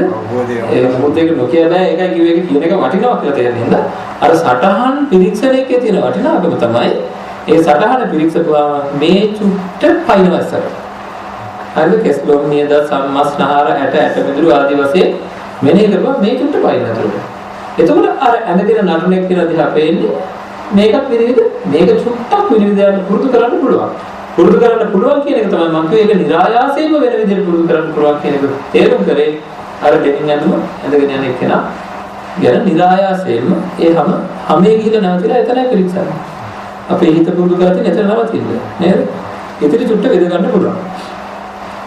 ඒ මොකද ඒක නොකිය බෑ. ඒකයි කිව්වේ ඒක කියන එක වටිනවා කියලා තේරෙන්නේ නේද? අර සටහන් පිරික්සණයකේ තියෙන වටිනාකම තමයි ඒ සටහන පිරික්සපුවාම මේ චුට්ට පයින්වස්සර. හරිද? කෙස්ලොම් නියද සම්මස්නහර ඇට මිදුළු ආදී වශයෙන් මෙනෙහි කරපුවා මේ චුට්ට පයින්නතර. එතකොට අර ඇඳගෙන නටනෙක් කියලා දිහා පේන්නේ මේකත් විනිවිද මේක චුට්ටක් විනිවිද යන පුරුදු කරන්න පුළුවන්. පුරුදු කරන්න පුළුවන් කියන එක තමයි මම කිව්වේ. ඒක નિરાයාසයෙන්ම වෙන විදිහට පුරුදු කරන්න පුළුවන් කියන එක තේරුම් කරේ අර දෙමින් යනවා ඇඳගෙන යන එකේනා ගැන નિરાයාසයෙන්ම ඒ හැමේ ගිහිල්ලා නැවතිලා එතනයි පිරික්සන්නේ. අපේ හිත පුරුදු කරලා තියෙන එතන නවතින්නේ නේද? ඉතිරි චුට්ට වෙද ගන්න පුළුවන්.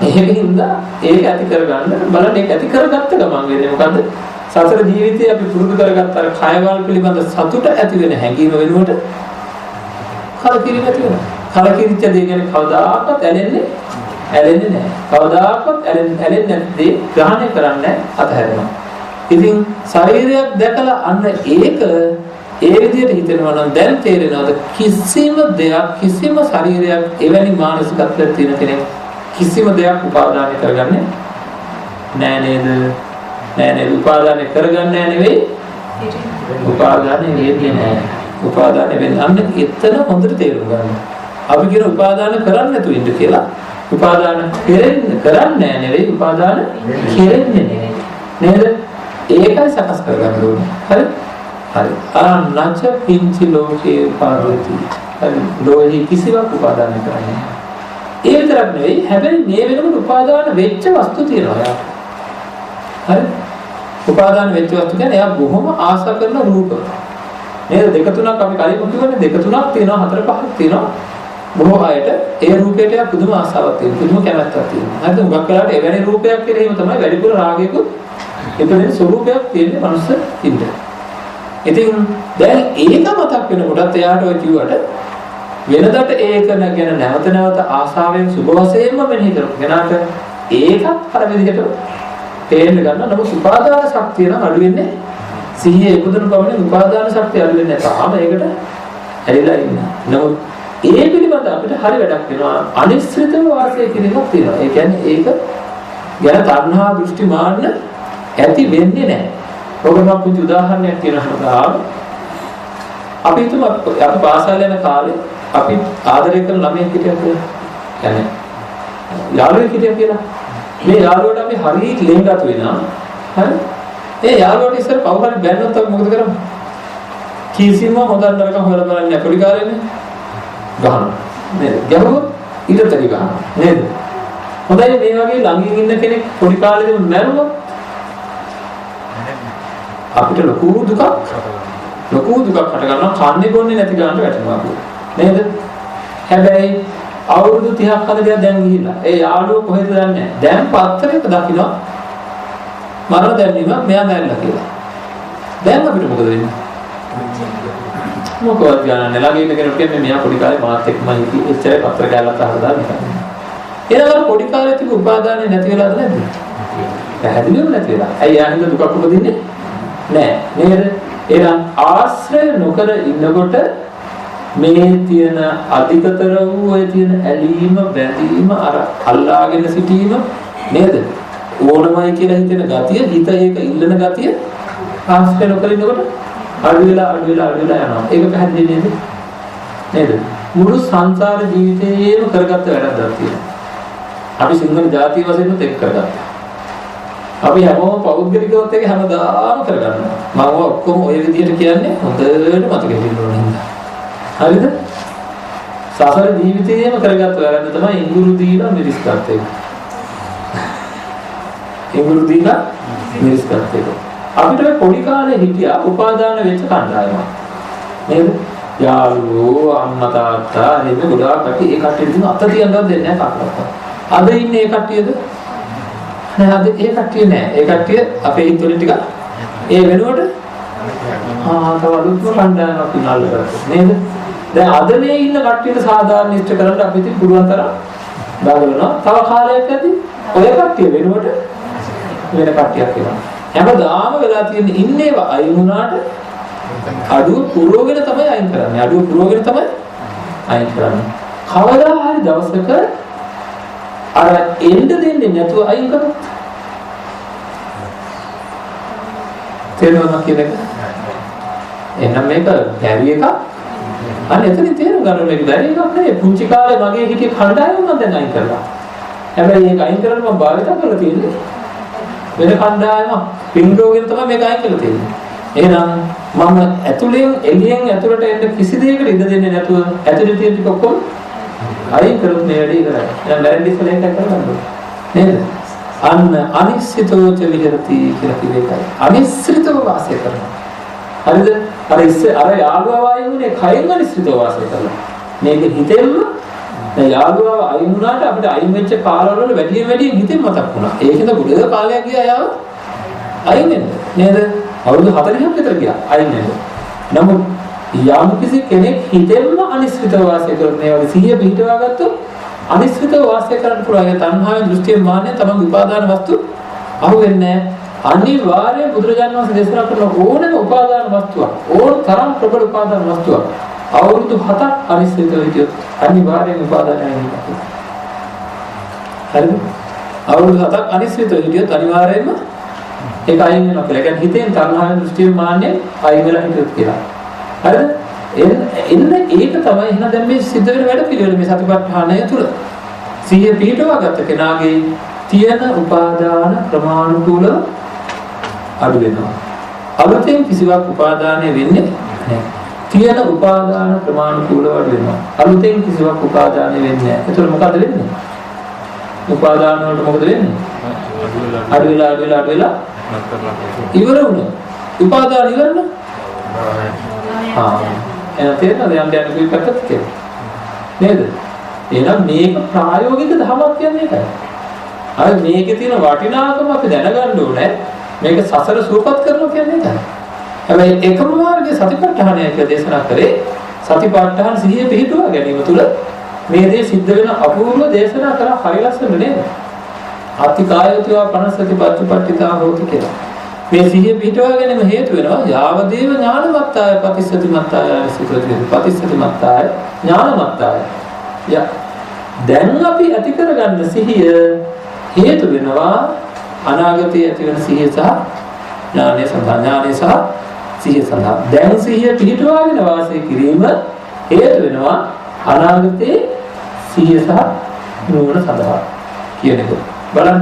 එහෙකින්ද ඒක ඇති කරගන්න බලන්න. ඒක ඇති කරගත්ත ගමන් වෙන්නේ මොකද්ද? සසර ජීවිතේ අපි පුරුදු කරගත්ත අර කයවල් පිළිබඳ සතුට ඇති වෙන හැඟීම වෙනුවට කලකිරීම ඇති වෙනවා. කලකිරිච්ච දේ ගැන කවදාකවත් ඇලෙන්නේ නැහැ. කවදාකවත් ඇලෙන්නේ නැති ග්‍රහණය කරන්නේ අතහැරෙනවා. ඉතින් ශරීරයක් දැකලා අන්න ඒක ඒ විදිහට හිතනවා නම් දැන් තේරෙනවද කිසිම දෙයක් කිසිම ශරීරයක් එවැනි මානසිකත්වයක් තියෙන කෙනෙක් කිසිම දෙයක් උපාදානය කරගන්නේ නෑ නේද? නෑ නේද? උපාදානය කරගන්නේ නෙවෙයි උපාදානය වෙන්නේ නෑ. උපාදානය වෙන්නේ අන්න එතන හොඳට තේරුම් ගන්න. අපි කියන උපාදාන කරන්නේ නැතුව ඉන්න කියලා. උපාදාන කරන්නේ නෙවෙයි උපාදාන කෙරෙන්නේ නේද? ඒකයි සකස් කරගන්න ඕනේ. හරි? හරි. අනච්ච පිංචි ලෝකේ උපාදති. හරි. ලෝහි කිසිවක් උපාදාන කරන්නේ නැහැ. ඒ විතරක් නෙවෙයි හැබැයි මේ වෙනකොට උපාදාන වෙච්ච වස්තු තියෙනවා යාට. හරි? උපාදාන වෙච්ච වස්තු කියන්නේ එයා බොහොම ආශා කරන රූප. නේද? දෙක තුනක් අපි කලින් කිව්වනේ දෙක තුනක් තියෙනවා හතර පහක් තියෙනවා. බොහෝ අයට ඒ රූපයට පුදුම ආසාවක් තියෙනවා. පුදුම කැමැත්තක් තියෙනවා. හරිද? උගක් වෙලාට එවැනි රූපයක් කියලා එහෙම තමයි වැඩිපුර රාගයකුත් එතන ස්වરૂපයක් තියෙන්නේ මනුස්ස ඉන්න. ඉතින් දැන් ඒක මතක් වෙනකොටත් එයාට ඔය කිව්වට වෙනදට ඒක ගැන නැවත නැවත ආසාවෙන් සුබ වශයෙන්ම මෙනෙහි කරපු කෙනාට ඒකත් අර විදිහට තේරෙන්න ගන්නවා. නමුත් උපාදාන ශක්තිය නම් අඩු වෙන්නේ සිහියේ ඉපදුණු පමණින් උපාදාන ශක්තිය අඩු වෙන්නේ නැහැ. තාම ඒකට ඇලිලා ඉන්නවා. නමුත් ඒ පිළිබඳ අපිට හරි වැඩක් වෙනවා. අනිශ්චිතව වාසය කිරීමක් තියෙනවා. ඒ කියන්නේ ඒක ගැන තණ්හා දෘෂ්ටි මාන්න ඇති වෙන්නේ නැහැ. ඔබම පුංචි උදාහරණයක් කියනවා. අපි හිතමු අපි පාසල් යන කාලේ අපි ආදරය කරන ළමයෙක් හිටියා කියලා. يعني යාළුවෙක් හිටියා කියලා. මේ යාළුවට අපි හරිය ලෙන්ගතු වෙනවා. හරි? ඒ යාළුවට ඉස්සර කවුරු හරි බැන්නොත් අපි මොකද කරන්නේ? කිසිම හොඳ නරක හොයලා බලන්නේ නැහැ. පොඩි කාලේනේ. ගහනවා. නේද? ගැහුවොත් ඊටතරි ගහනවා. නේද? හොඳයි මේ වගේ ළඟින් ඉන්න කෙනෙක් පොඩි කාලේදී මැරුණොත් අපිට ලොකු දුකක් හට ගන්නවා. කන්නේ බොන්නේ නැති ගන්නට වැටෙනවා නේද? හැබැයි අවුරුදු 30ක් 40ක් දැන් ගිහිල්ලා ඒ යාළුවෝ කොහෙද දන්නේ නැහැ. දැන් පත්තරයක දකින්න මරණ දැන්නීම මෙයා මැරිලා කියලා. දැන් අපිට මොකද වෙන්නේ? මොකවත් ගන්නන්නේ ළඟ ඉන්න කෙනෙක් කියන්නේ මෙයා පොඩි කාලේ මාත් එක්කම හිටියේ එච්චර පත්‍ර කැලලක් අහලා දාන්න. එහෙනම් පොඩි කාලේ තිබු උපාදානෙ නැති වෙලාද නැද්ද? පැහැදිලිවම නැති වෙලා. ඇයි ආහිඳ දුකක් උපදින්නේ? නෑ නේද? එහෙනම් ආශ්‍රය නොකර ඉන්නකොට මේ තියෙන අධිකතර වූ ඔය තියෙන ඇලීම බැඳීම අර අල්ලාගෙන සිටීම නේද? ඕනමයි කියලා හිතෙන ගතිය, හිත ඒක ඉල්ලන ගතිය ආශ්‍රය නොකර ඉන්නකොට අඩු වෙලා යනවා. ඒක පැහැදිලි නේද? මුළු සංසාර ජීවිතේම කරගත්ත වැඩක් තියෙනවා. අපි සිංහල ජාතිය වශයෙන් උත් එක් කරගත්තා. අපි හැමෝම පෞද්ගලිකවත් එක හැමදාම කරගන්නවා. මම ඔක්කොම ওই විදිහට කියන්නේ හොඳට මතක තියාගන්න. හරිද? සසර ජීවිතේම කරගත්ත වැරද්ද තමයි ඉඟුරු දීලා මිරිස් ගන්න එක. ඉඟුරු දීලා මිරිස් ගන්න එක. අපිට පොඩි කාලේ හිටියා උපාදාන වෙච්ච කණ්ඩායමක්. නේද? යාළුවෝ අම්මා තාත්තා නේද ගොඩාක් කටි ඒ කට්ටිය දින අත තියන්නවත් දෙන්නේ නැහැ කක්කත්. අද ඉන්නේ ඒ කට්ටියද? නෑ අද ඒ කට්ටිය නෑ. ඒ කට්ටිය අපේ හිතවල ටික ඒ වෙනුවට තවලුත්ම කණ්ඩායමක් ඉන්නල්ල කරලා නේද? දැන් අද මේ ඉන්න කට්ටියට සාධාරණ ඉෂ්ට කරන්න අපි ඉතින් පුළුවන් තරම් බාගලනවා. තව කාලයක් ඇති ඔය කට්ටිය වෙනුවට වෙන කට්ටියක් එනවා. හැමදාම වෙලා තියෙන ඉන්නේව අයින් වුණාට අඩුව පුරවගෙන තමයි අයින් කරන්නේ. කවදා හරි දවසක අර එන්න දෙන්නේ නැතුව අයින් කරොත් තේරෙනවා කියන්නේ. එහෙනම් මේක බැරි එකක්. අන්න එතනින් තේරුම් ගන්න මේක බැරි එකක් නෙවෙයි. පුංචි කාලේ මගේ හිතේ කණ්ඩායම මම දැන් අයින් කරලා. හැබැයි මේක අයින් කරන්න මම භාවිත කරලා තියෙන්නේ වෙන කණ්ඩායමක් පින්ඩෝගෙන තමයි මේක අයින් කරලා තියෙන්නේ. එහෙනම් මම ඇතුලෙන් එළියෙන් ඇතුලට එන්න කිසි දෙයකට ඉඩ දෙන්නේ නැතුව ඇතුලේ තියෙන ටික ඔක්කොම අයින් කරොත් මේ වැඩේ ඉවරයි. දැන් වැරදි ඉස්සෙල්ලා ඒක කරගන්න නේද? අන්න අනිශ්චිතෝච විහෙරති කියලා කිව්ව එකයි. අනිශ්චිතව වාසය කරනවා. හරිද? අර යාළුවා වයින්ුනේ කයින් අනිශ්චිතව වාසය කරනවා. මේක හිතෙන්න දැන් යාළුවා අයින් වුණාට අපිට අයින් වෙච්ච කාලවල වැඩියෙන් හිතෙන් මතක් වුණා. ඒකද ගොඩ කාලයක් ගියා යාව අයින් වෙන්න නේද? අවුරුදු 40ක් විතර ගියා අයින් වෙන්න. නමුත් යම් කිසි කෙනෙක් හිතෙන්න අනිශ්චිතව වාසය කරන ඒ වගේ සිහිය පිටවා ගත්තොත් අනිශ්චිතව වාසය කරන්න පුළුවන්. ඒ තණ්හාවෙන් දෘෂ්ටියෙන් මාන්නේ තමන්ගේ උපාදාන වස්තු අහු වෙන්නේ නැහැ. අනිවාර්යයෙන් බුදුරජාණන් වහන්සේ දේශනා කරන ඕනෑම උපාදාන වස්තුවක් ඕන තරම් ප්‍රබල උපාදාන වස්තුවක් අවුරුදු 7ක් අනිශ්චිතව හිටියොත් අනිවාර්යෙන් උපාදානය වෙනවා. හරිද? අවුරුදු 7ක් අනිශ්චිතව හිටියොත් අනිවාර්යයෙන්ම ඒක අයින් වෙනවා කියලා. ඒ කියන්නේ හිතෙන් තණ්හාවෙන් දෘෂ්ටිය මාන්නේ අයින් වෙලා හිටියොත් කියලා. හරිද? එන්න ඒක තමයි එහෙනම් දැන් මේ සිද්ධ වෙන වැඩ පිළිවෙල මේ සතිපට්ඨානය තුළ. සිහිය පිටවා ගත කෙනාගේ තියෙන උපාදාන ක්‍රමානුකූලව අඩු වෙනවා. අලුතෙන් කිසිවක් උපාදානය වෙන්නේ නැහැ. තියෙන උපාදාන ක්‍රමානුකූලව අඩු වෙනවා. අලුතෙන් කිසිවක් උපාදානය වෙන්නේ නැහැ. ඒතර මොකද වෙන්නේ? උපාදාන වලට මොකද වෙන්නේ? අඩු වෙලා ඉවර වුණා. උපාදාන ඉවරන? එහෙනම් තේරෙනවද යම් දැනක විපත්තක් කියලා? නේද? එහෙනම් මේක ප්‍රායෝගික ධර්මයක් කියන්නේ ඒකයි. අර මේකේ තියෙන වටිනාකම අපි දැනගන්න ඕනේ. මේක සසර සූපත් කරනවා කියන්නේ ඒකයි. හැබැයි එකම මාර්ගයේ සතිපට්ඨානය කියලා දේශනා කරේ සතිපට්ඨාන සිහිය පිහිටුවා ගැනීම තුළ මේ දේ සිද්ධ වෙන අපූර්ව දේශනා කරා හරි ලස්සන නේද? අතිකායෝතිව පනසති පච්චපට්ඨිතා හෝති කියලා. මේ සිහිය පිහිටවා ගැනීම හේතු වෙනවා යාවදේව ඥානමත්තාය පතිස්සතිමත්තාය සිතෝති පතිස්සතිමත්තාය ඥානමත්තාය. දැන් අපි ඇති කරගන්න සිහිය හේතු වෙනවා අනාගතයේ ඇති වෙන සිහිය සහ ඥානය සඳහා ඥානය සහ සිහිය සඳහා. දැන් සිහිය පිහිටවාගෙන වාසය කිරීම හේතු වෙනවා අනාගතයේ සිහිය සහ නුවණ සඳහා කියන එක. බලන්න.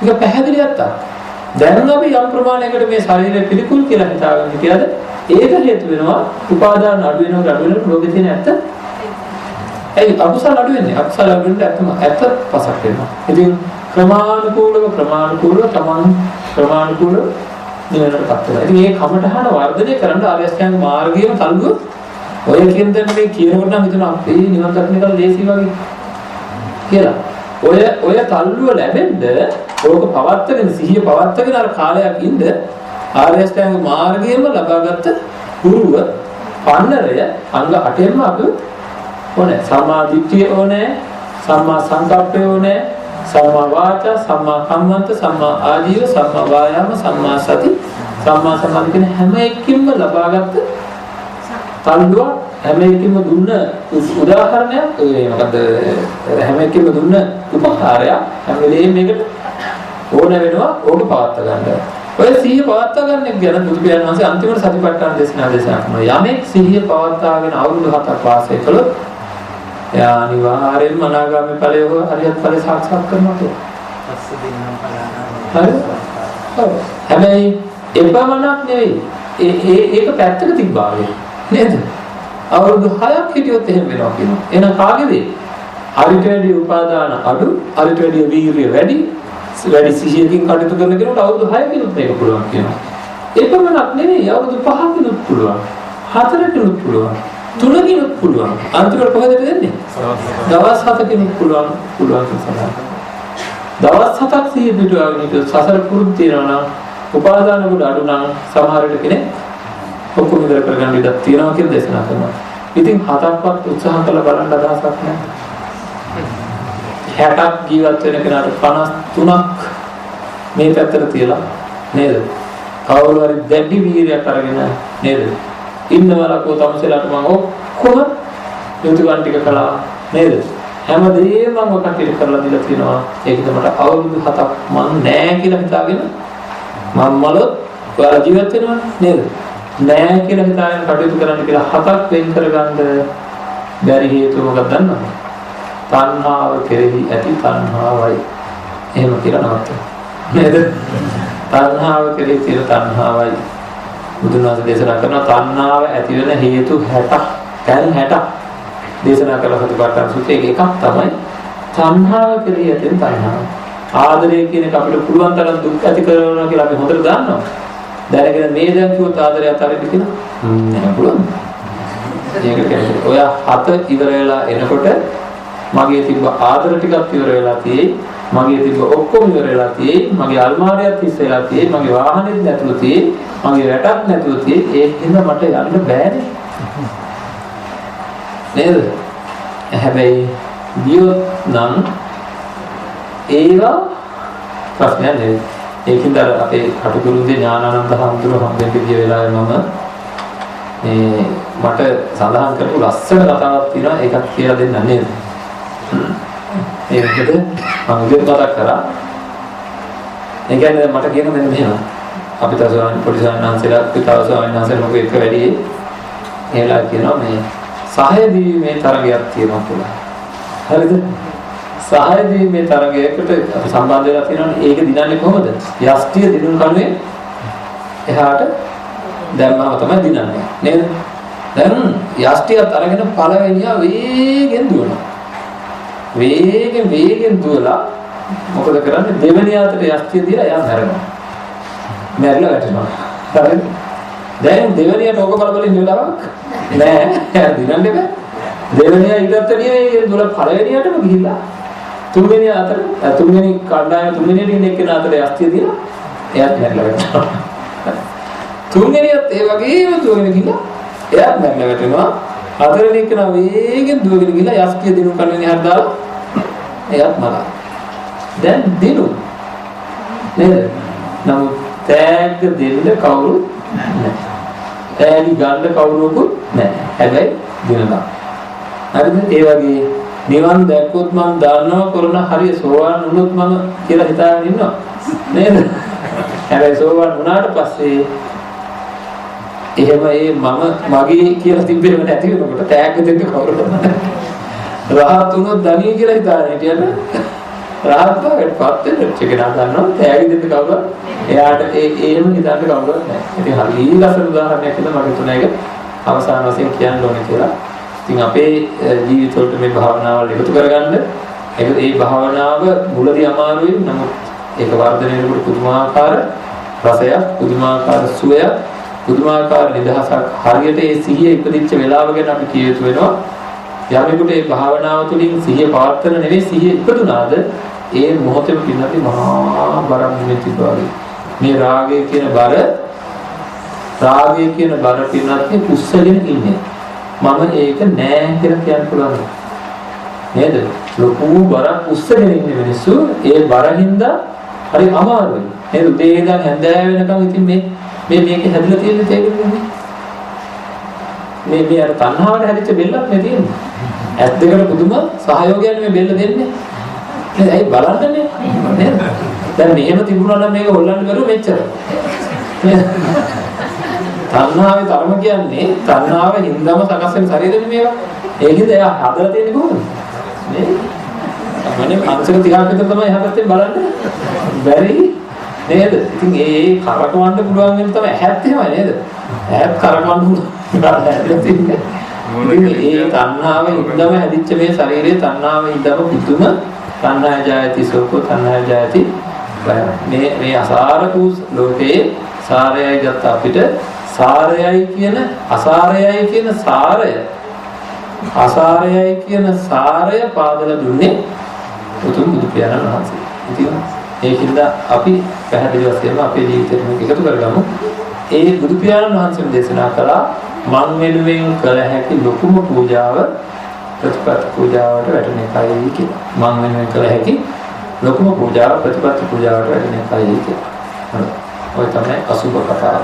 ඒක පැහැදිලියක් තමයි. දැන් අපි යම් ප්‍රමාණයකට මේ ශරීරය පිළිකුල් කියලා හිතාගෙන හිටියද ඒක හේතු වෙනවා උපාදාන අඩු වෙනවා ලෝකේ තියෙන ඇත්ත. ඒ අකුසල අඩු වෙන්නේ. අකුසල අඩු වෙන්නේ ඇත්ත පසක් වෙනවා. ඉතින් ක්‍රමානුකූලව තමන් ක්‍රමානුකූලව නිවනටපත් වෙනවා. ඉතින් මේ කමඨහන වර්ධනය කරන්න ආර්ය අෂ්ටාංග මාර්ගයේම තල්ලුව ඔය කියන දේ මේ කියනකොට නම් හිතනවා අපේ නිවන් දකින්න කල ලේසි වගේ කියලා. ඔය තල්ලුව ලැබෙන්න ඕක පවත්තගෙන සිහිය පවත්තගෙන අර කාලයක් ඉන්න ආර්ය අෂ්ටාංග මාර්ගයේම ලබාගත්ත ගුරුව පන්නරය අංග 8ෙන්ම අපි ඕනේ. සම්මා දිට්ඨිය ඕනේ, සම්මා සංකප්පය ඕනේ, සම්මා වාචා, සම්මා කම්මන්ත, සම්මා ආජීව, සම්මා වායාම, සම්මා සති, සම්මා සමාධි කියන හැම එකකින්ම ලබාගත්ත තල්ලුව හැම එකකින්ම දුන්න උදාහරණයක් මොකද හැම එකකින්ම දුන්න උපකාරයක් හැම වෙලේම මේකට ඕන වෙනවා ඕක පවත්ත ගන්න. ඔය සිහිය පවත්ත ගන්න ගැන බුදු පියාණන් වහන්සේ අන්තිමට සතිපට්ඨාන දේශනා කරනවා. යමෙක් සිහිය පවත්වාගෙන අවුරුදු 7ක් වාසය කළොත් එයා අනිවාර්යෙන්ම අනාගාමී ඵලය හෝ අරියත් ඵලය සාක්ෂාත් කරනවා කියලා. හරි? හැබැයි එපමණක් නෙවෙයි. ඒක පැත්තක තිබ්බා නේද? අවුරුදු 6ක් හිටියොත් එහෙම වෙනවා කියනවා. එහෙනම් කාගේද? අරිට වැඩි උපාදාන අඩු, අරිට වැඩි වීර්ය වැඩි සිහියකින් කටයුතු කරන කෙනෙකුට අවුරුදු 6කිනුත් මේක පුළුවන් කියනවා. එපමණක් නෙවෙයි අවුරුදු 5කිනුත් පුළුවන්. 4කිනුත් පුළුවන්. 3කිනුත් පුළුවන්. අන්තිමට කොහෙද දෙන්නේ? දවස් 7කිනුත් පුළුවන් කියලා. දවස් 7ක් සිහිය පිටුවාගෙන හිටියොත් සසර පුරුදු තියනවා නම් උපාදාන වල අඩු නම් සමහර විට කෙනෙක් ඔක්කොම ඉවර කරගන්න ඉඩක් තියෙනවා කියලා දේශනා කරනවා. ඉතින් 7ක්වත් උත්සාහ කළා බලන්න අදහසක් නැහැ. 60ක් ජීවත් වෙන කෙනාට 53ක් මේ පැත්තට තියලා නේද? කවුරු හරි දැඩි වීර්යයක් අරගෙන නේද? ඉන්නවලකෝ තමසලාට මම ඔක්කොම යුතුයකම් ටික කළා නේද? හැමදේම මම කටයුතු කරලා දීලා තියෙනවා. ඒකද මට අවුරුදු 7ක් මං නෑ කියලා හිතාගෙන මම මලොත් ඔයාලා ජීවත් වෙනවා නේද? නෑ කියලා හිතාගෙන කටයුතු කරන්න කියලා 7ක් වෙන් කරගන්න බැරි හේතුව මොකක්ද දන්නවද? තණ්හාව කෙරෙහි ඇති තණ්හාවයි. එහෙම කියලා නවත්තන්න. නේද? තණ්හාව කෙරෙහි තියෙන තණ්හාවයි. බුදුන් වහන්සේ දේශනා කරන තණ්හාව ඇති වෙන හේතු 60ක්, දැන් 60ක් දේශනා කළ සතිපට්ඨාන සූත්‍රයේ එකක් තමයි තණ්හාව කෙරෙහි ඇති තණ්හාව. ආදරය කියන එක අපිට පුළුවන් තරම් දුක් ඇති කරනවා කියලා අපි හොඳට දන්නවා. දැනගෙන මේ දැන් කිව්වොත් ආදරය අතරින් කියලා නෑ පුළුවන්. ඒක කියන්නේ ඔය 7 ඉවර වෙලා එනකොට මගේ තිබ්බ ආදර ටිකක් ඉවර වෙලා තියෙයි, මගේ තිබ්බ ඔක්කොම ඉවර වෙලා තියෙයි, මගේ අල්මාරියත් හිස් වෙලා තියෙයි, මගේ වාහනේත් නැතුව තියෙයි, මගේ රටක් නැතුව තියෙයි. ඒක හින්දා මට යන්න බෑනේ නේද? හැබැයි ගියොත් නම් ඒවා ප්‍රශ්නයක් නෙවෙයි. ඒකින්ද අපේ කටුකුරුන්ගේ ඥානානන්ද හඳුරු හම්බෙන්න ගිය වෙලාවේ මම මට සඳහන් කරපු ලස්සන කතාවක් තියෙනවා ඒකත් කියලා දෙන්න නේද? ඒකද මම උදේ මතක් කරා. ඒ කියන්නේ මට කියන මෙන්න මෙහෙම. අපි තවසාන පොඩි සාන්නාන්සලා තවසාන්නාන්සලා මොකද එක වැඩි එහෙලා කියනවා මේ සහය දීමේ තරගයක් තියෙනවා කියලා. හරිද? සහය දීමේ තරගයකට සම්බන්ධ වෙලා තියෙනවනේ ඒක දිනන්නේ කොහොමද? යෂ්ටිය දිනුම් කණුවේ එහාට දැම්මම තමයි දිනන්නේ. නේද? දැන් යෂ්ටියත් අරගෙන පළවෙනියා වේගෙන් දුවනවා. වේගෙන් දුවලා මොකද කරන්නේ? දෙවෙනි අතට යෂ්ටිය දීලා එයා මැරෙනවා. මැරිලා වැටෙනවා. හරිද? දැන් දෙවෙනියට ඕක බලබලින් වෙලාවක් නෑ. එයා දිනන්නේ බෑ. දෙවෙනියා ඊටත් නෙවෙයි දුවලා පළවෙනියටම ගිහිල්ලා තුන්වෙනි අතට තුන්වෙනි කණ්ඩායම තුන්වෙනියට ඉන්න එක්කෙනා අතට යෂ්ටිය දීලා එයාත් මැරිලා වැටෙනවා. තුන්වෙනියත් ඒ වගේම දුවගෙන ගිහිල්ලා එයාත් මැරිලා වැටෙනවා. හතරවෙනි එක්කෙනා වේගෙන් දුවගෙන ගිහිල්ලා යෂ්ටිය දිනු කණුවෙන් එහාට දාලා එයාත් මරනවා. දැන් දිනු නේද? නමුත් තෑග්ග දෙන්න කවුරුත් නැහැ. තෑගි ගන්න කවුරුකුත් නැහැ. හැබැයි දිනනවා. හරිද? ඒ වගේ නිවන් දැක්කොත් මම දන්නවා කරන හරිය සෝවාන් වුණොත් මම කියලා හිතාගෙන ඉන්නවා. නේද? හැබැයි සෝවාන් වුණාට පස්සේ එහෙම මගේ කියලා තිබ්බේම නැති වෙනකොට තෑග්ග දෙන්න කවුරුත් නැහැ. රහත් වුණොත් ධනිය කියලා හිතාගෙන හිටියද? රහත් බවට පත් වෙන කෙනා ගන්නවා තෑගි දෙන්න කවුරුත් එයාට එහෙම හිතන්න කවුරුත් නැහැ. ඉතින් හරි ලස්සන උදාහරණයක් කියලා මම හිතුණා ඒක අවසාන වශයෙන් කියන්න ඕනේ කියලා. ඉතින් අපේ ජීවිතවලට මේ භාවනාවල් එකතු කරගන්න ඒ භාවනාව මුලදී අමාරුයි. නමුත් ඒක වර්ධනය වෙනකොට පුදුමාකාර රසයක්, පුදුමාකාර සුවයක්, පුදුමාකාර නිදහසක් හරියට ඒ සිහිය ඉපදිච්ච වෙලාව ගැන අපි කිය යුතු වෙනවා. යමෙකුට මේ භාවනාව තුළින් සිහිය පවත්වන නෙවෙයි සිහිය ඉපදුනාද ඒ මොහොතේම පින්නති මහා බරක් නෙතිවා වගේ. මේ රාගය කියන බර පින්නත් කුස්සගෙන ඉන්නේ. මම ඒක නෑ කියලා කියන්න පුළුවන් නේද? ලොකු බරක් උස්සගෙන ඉන්න මිනිස්සු ඒ බරින්ද හරි අමාරුයි. නේද? උදේ ඉඳන් හැන්දෑව වෙනකම් ඉතින් මේක හැදලා තියෙන්නේ තේරෙන්නේ. මේ අර තණ්හාවට හැදිච්ච බෙල්ලක් නේ තියෙන්නේ. ඇස් දෙකට පුදුම සහයෝගයක් මේ බෙල්ල දෙන්නේ. නේද? ඇයි බලන්නනේ නේද? දැන් මෙහෙම තිබුණා නම් මේක හොල්ලන්න බැරුව මෙච්චර. තණ්හාවේ ධර්ම කියන්නේ තණ්හාව හින්දාම සකස් වෙන ශරීරෙන්නේ මේවා. ඒකෙන්ද එයා හදලා තියෙන්නේ කොහොමද? නේද? අපනේ අංශක 30ක් විතර තමයි හදත්තේ බලන්න. බැරි නේද? ඉතින් ඒ කරකවන්න පුළුවන් වෙන තමයි ඇහත් එහෙමයි නේද? ඇහත් කරකවන්න පුළුවන්. ඒ තණ්හාව හින්දාම හැදිච්ච මේ ශරීරයේ තණ්හාව හින්දාම පුදුම තණ්හා ජායති සෝකෝ තණ්හා ජායති මේ අසාරකූ ලෝකේ සාරයයි ගත්ත අපිට සාරයයි කියන අසාරයයි කියන සාරය අසාරයයි කියන සාරය පාදලා දුන්නේ උතුම් බුදු පියාණන් වහන්සේ. ඉතින් ඒකින්ද අපි පැහැදිලි වශයෙන්ම අපේ ජීවිතේට මේක එකතු කරගමු. ඒ බුදු පියාණන් වහන්සේ දේශනා කළා මන් වෙනුවෙන් කළ හැකි ලොකුම පූජාව ප්‍රතිපත්ති පූජාවට වැටෙන එකයි කියලා. මන් වෙනුවෙන් කළ හැකි ලොකුම පූජාව ප්‍රතිපත්ති පූජාවට වැටෙන එකයි කියලා. ඔය තමයි අසුබ කතාව.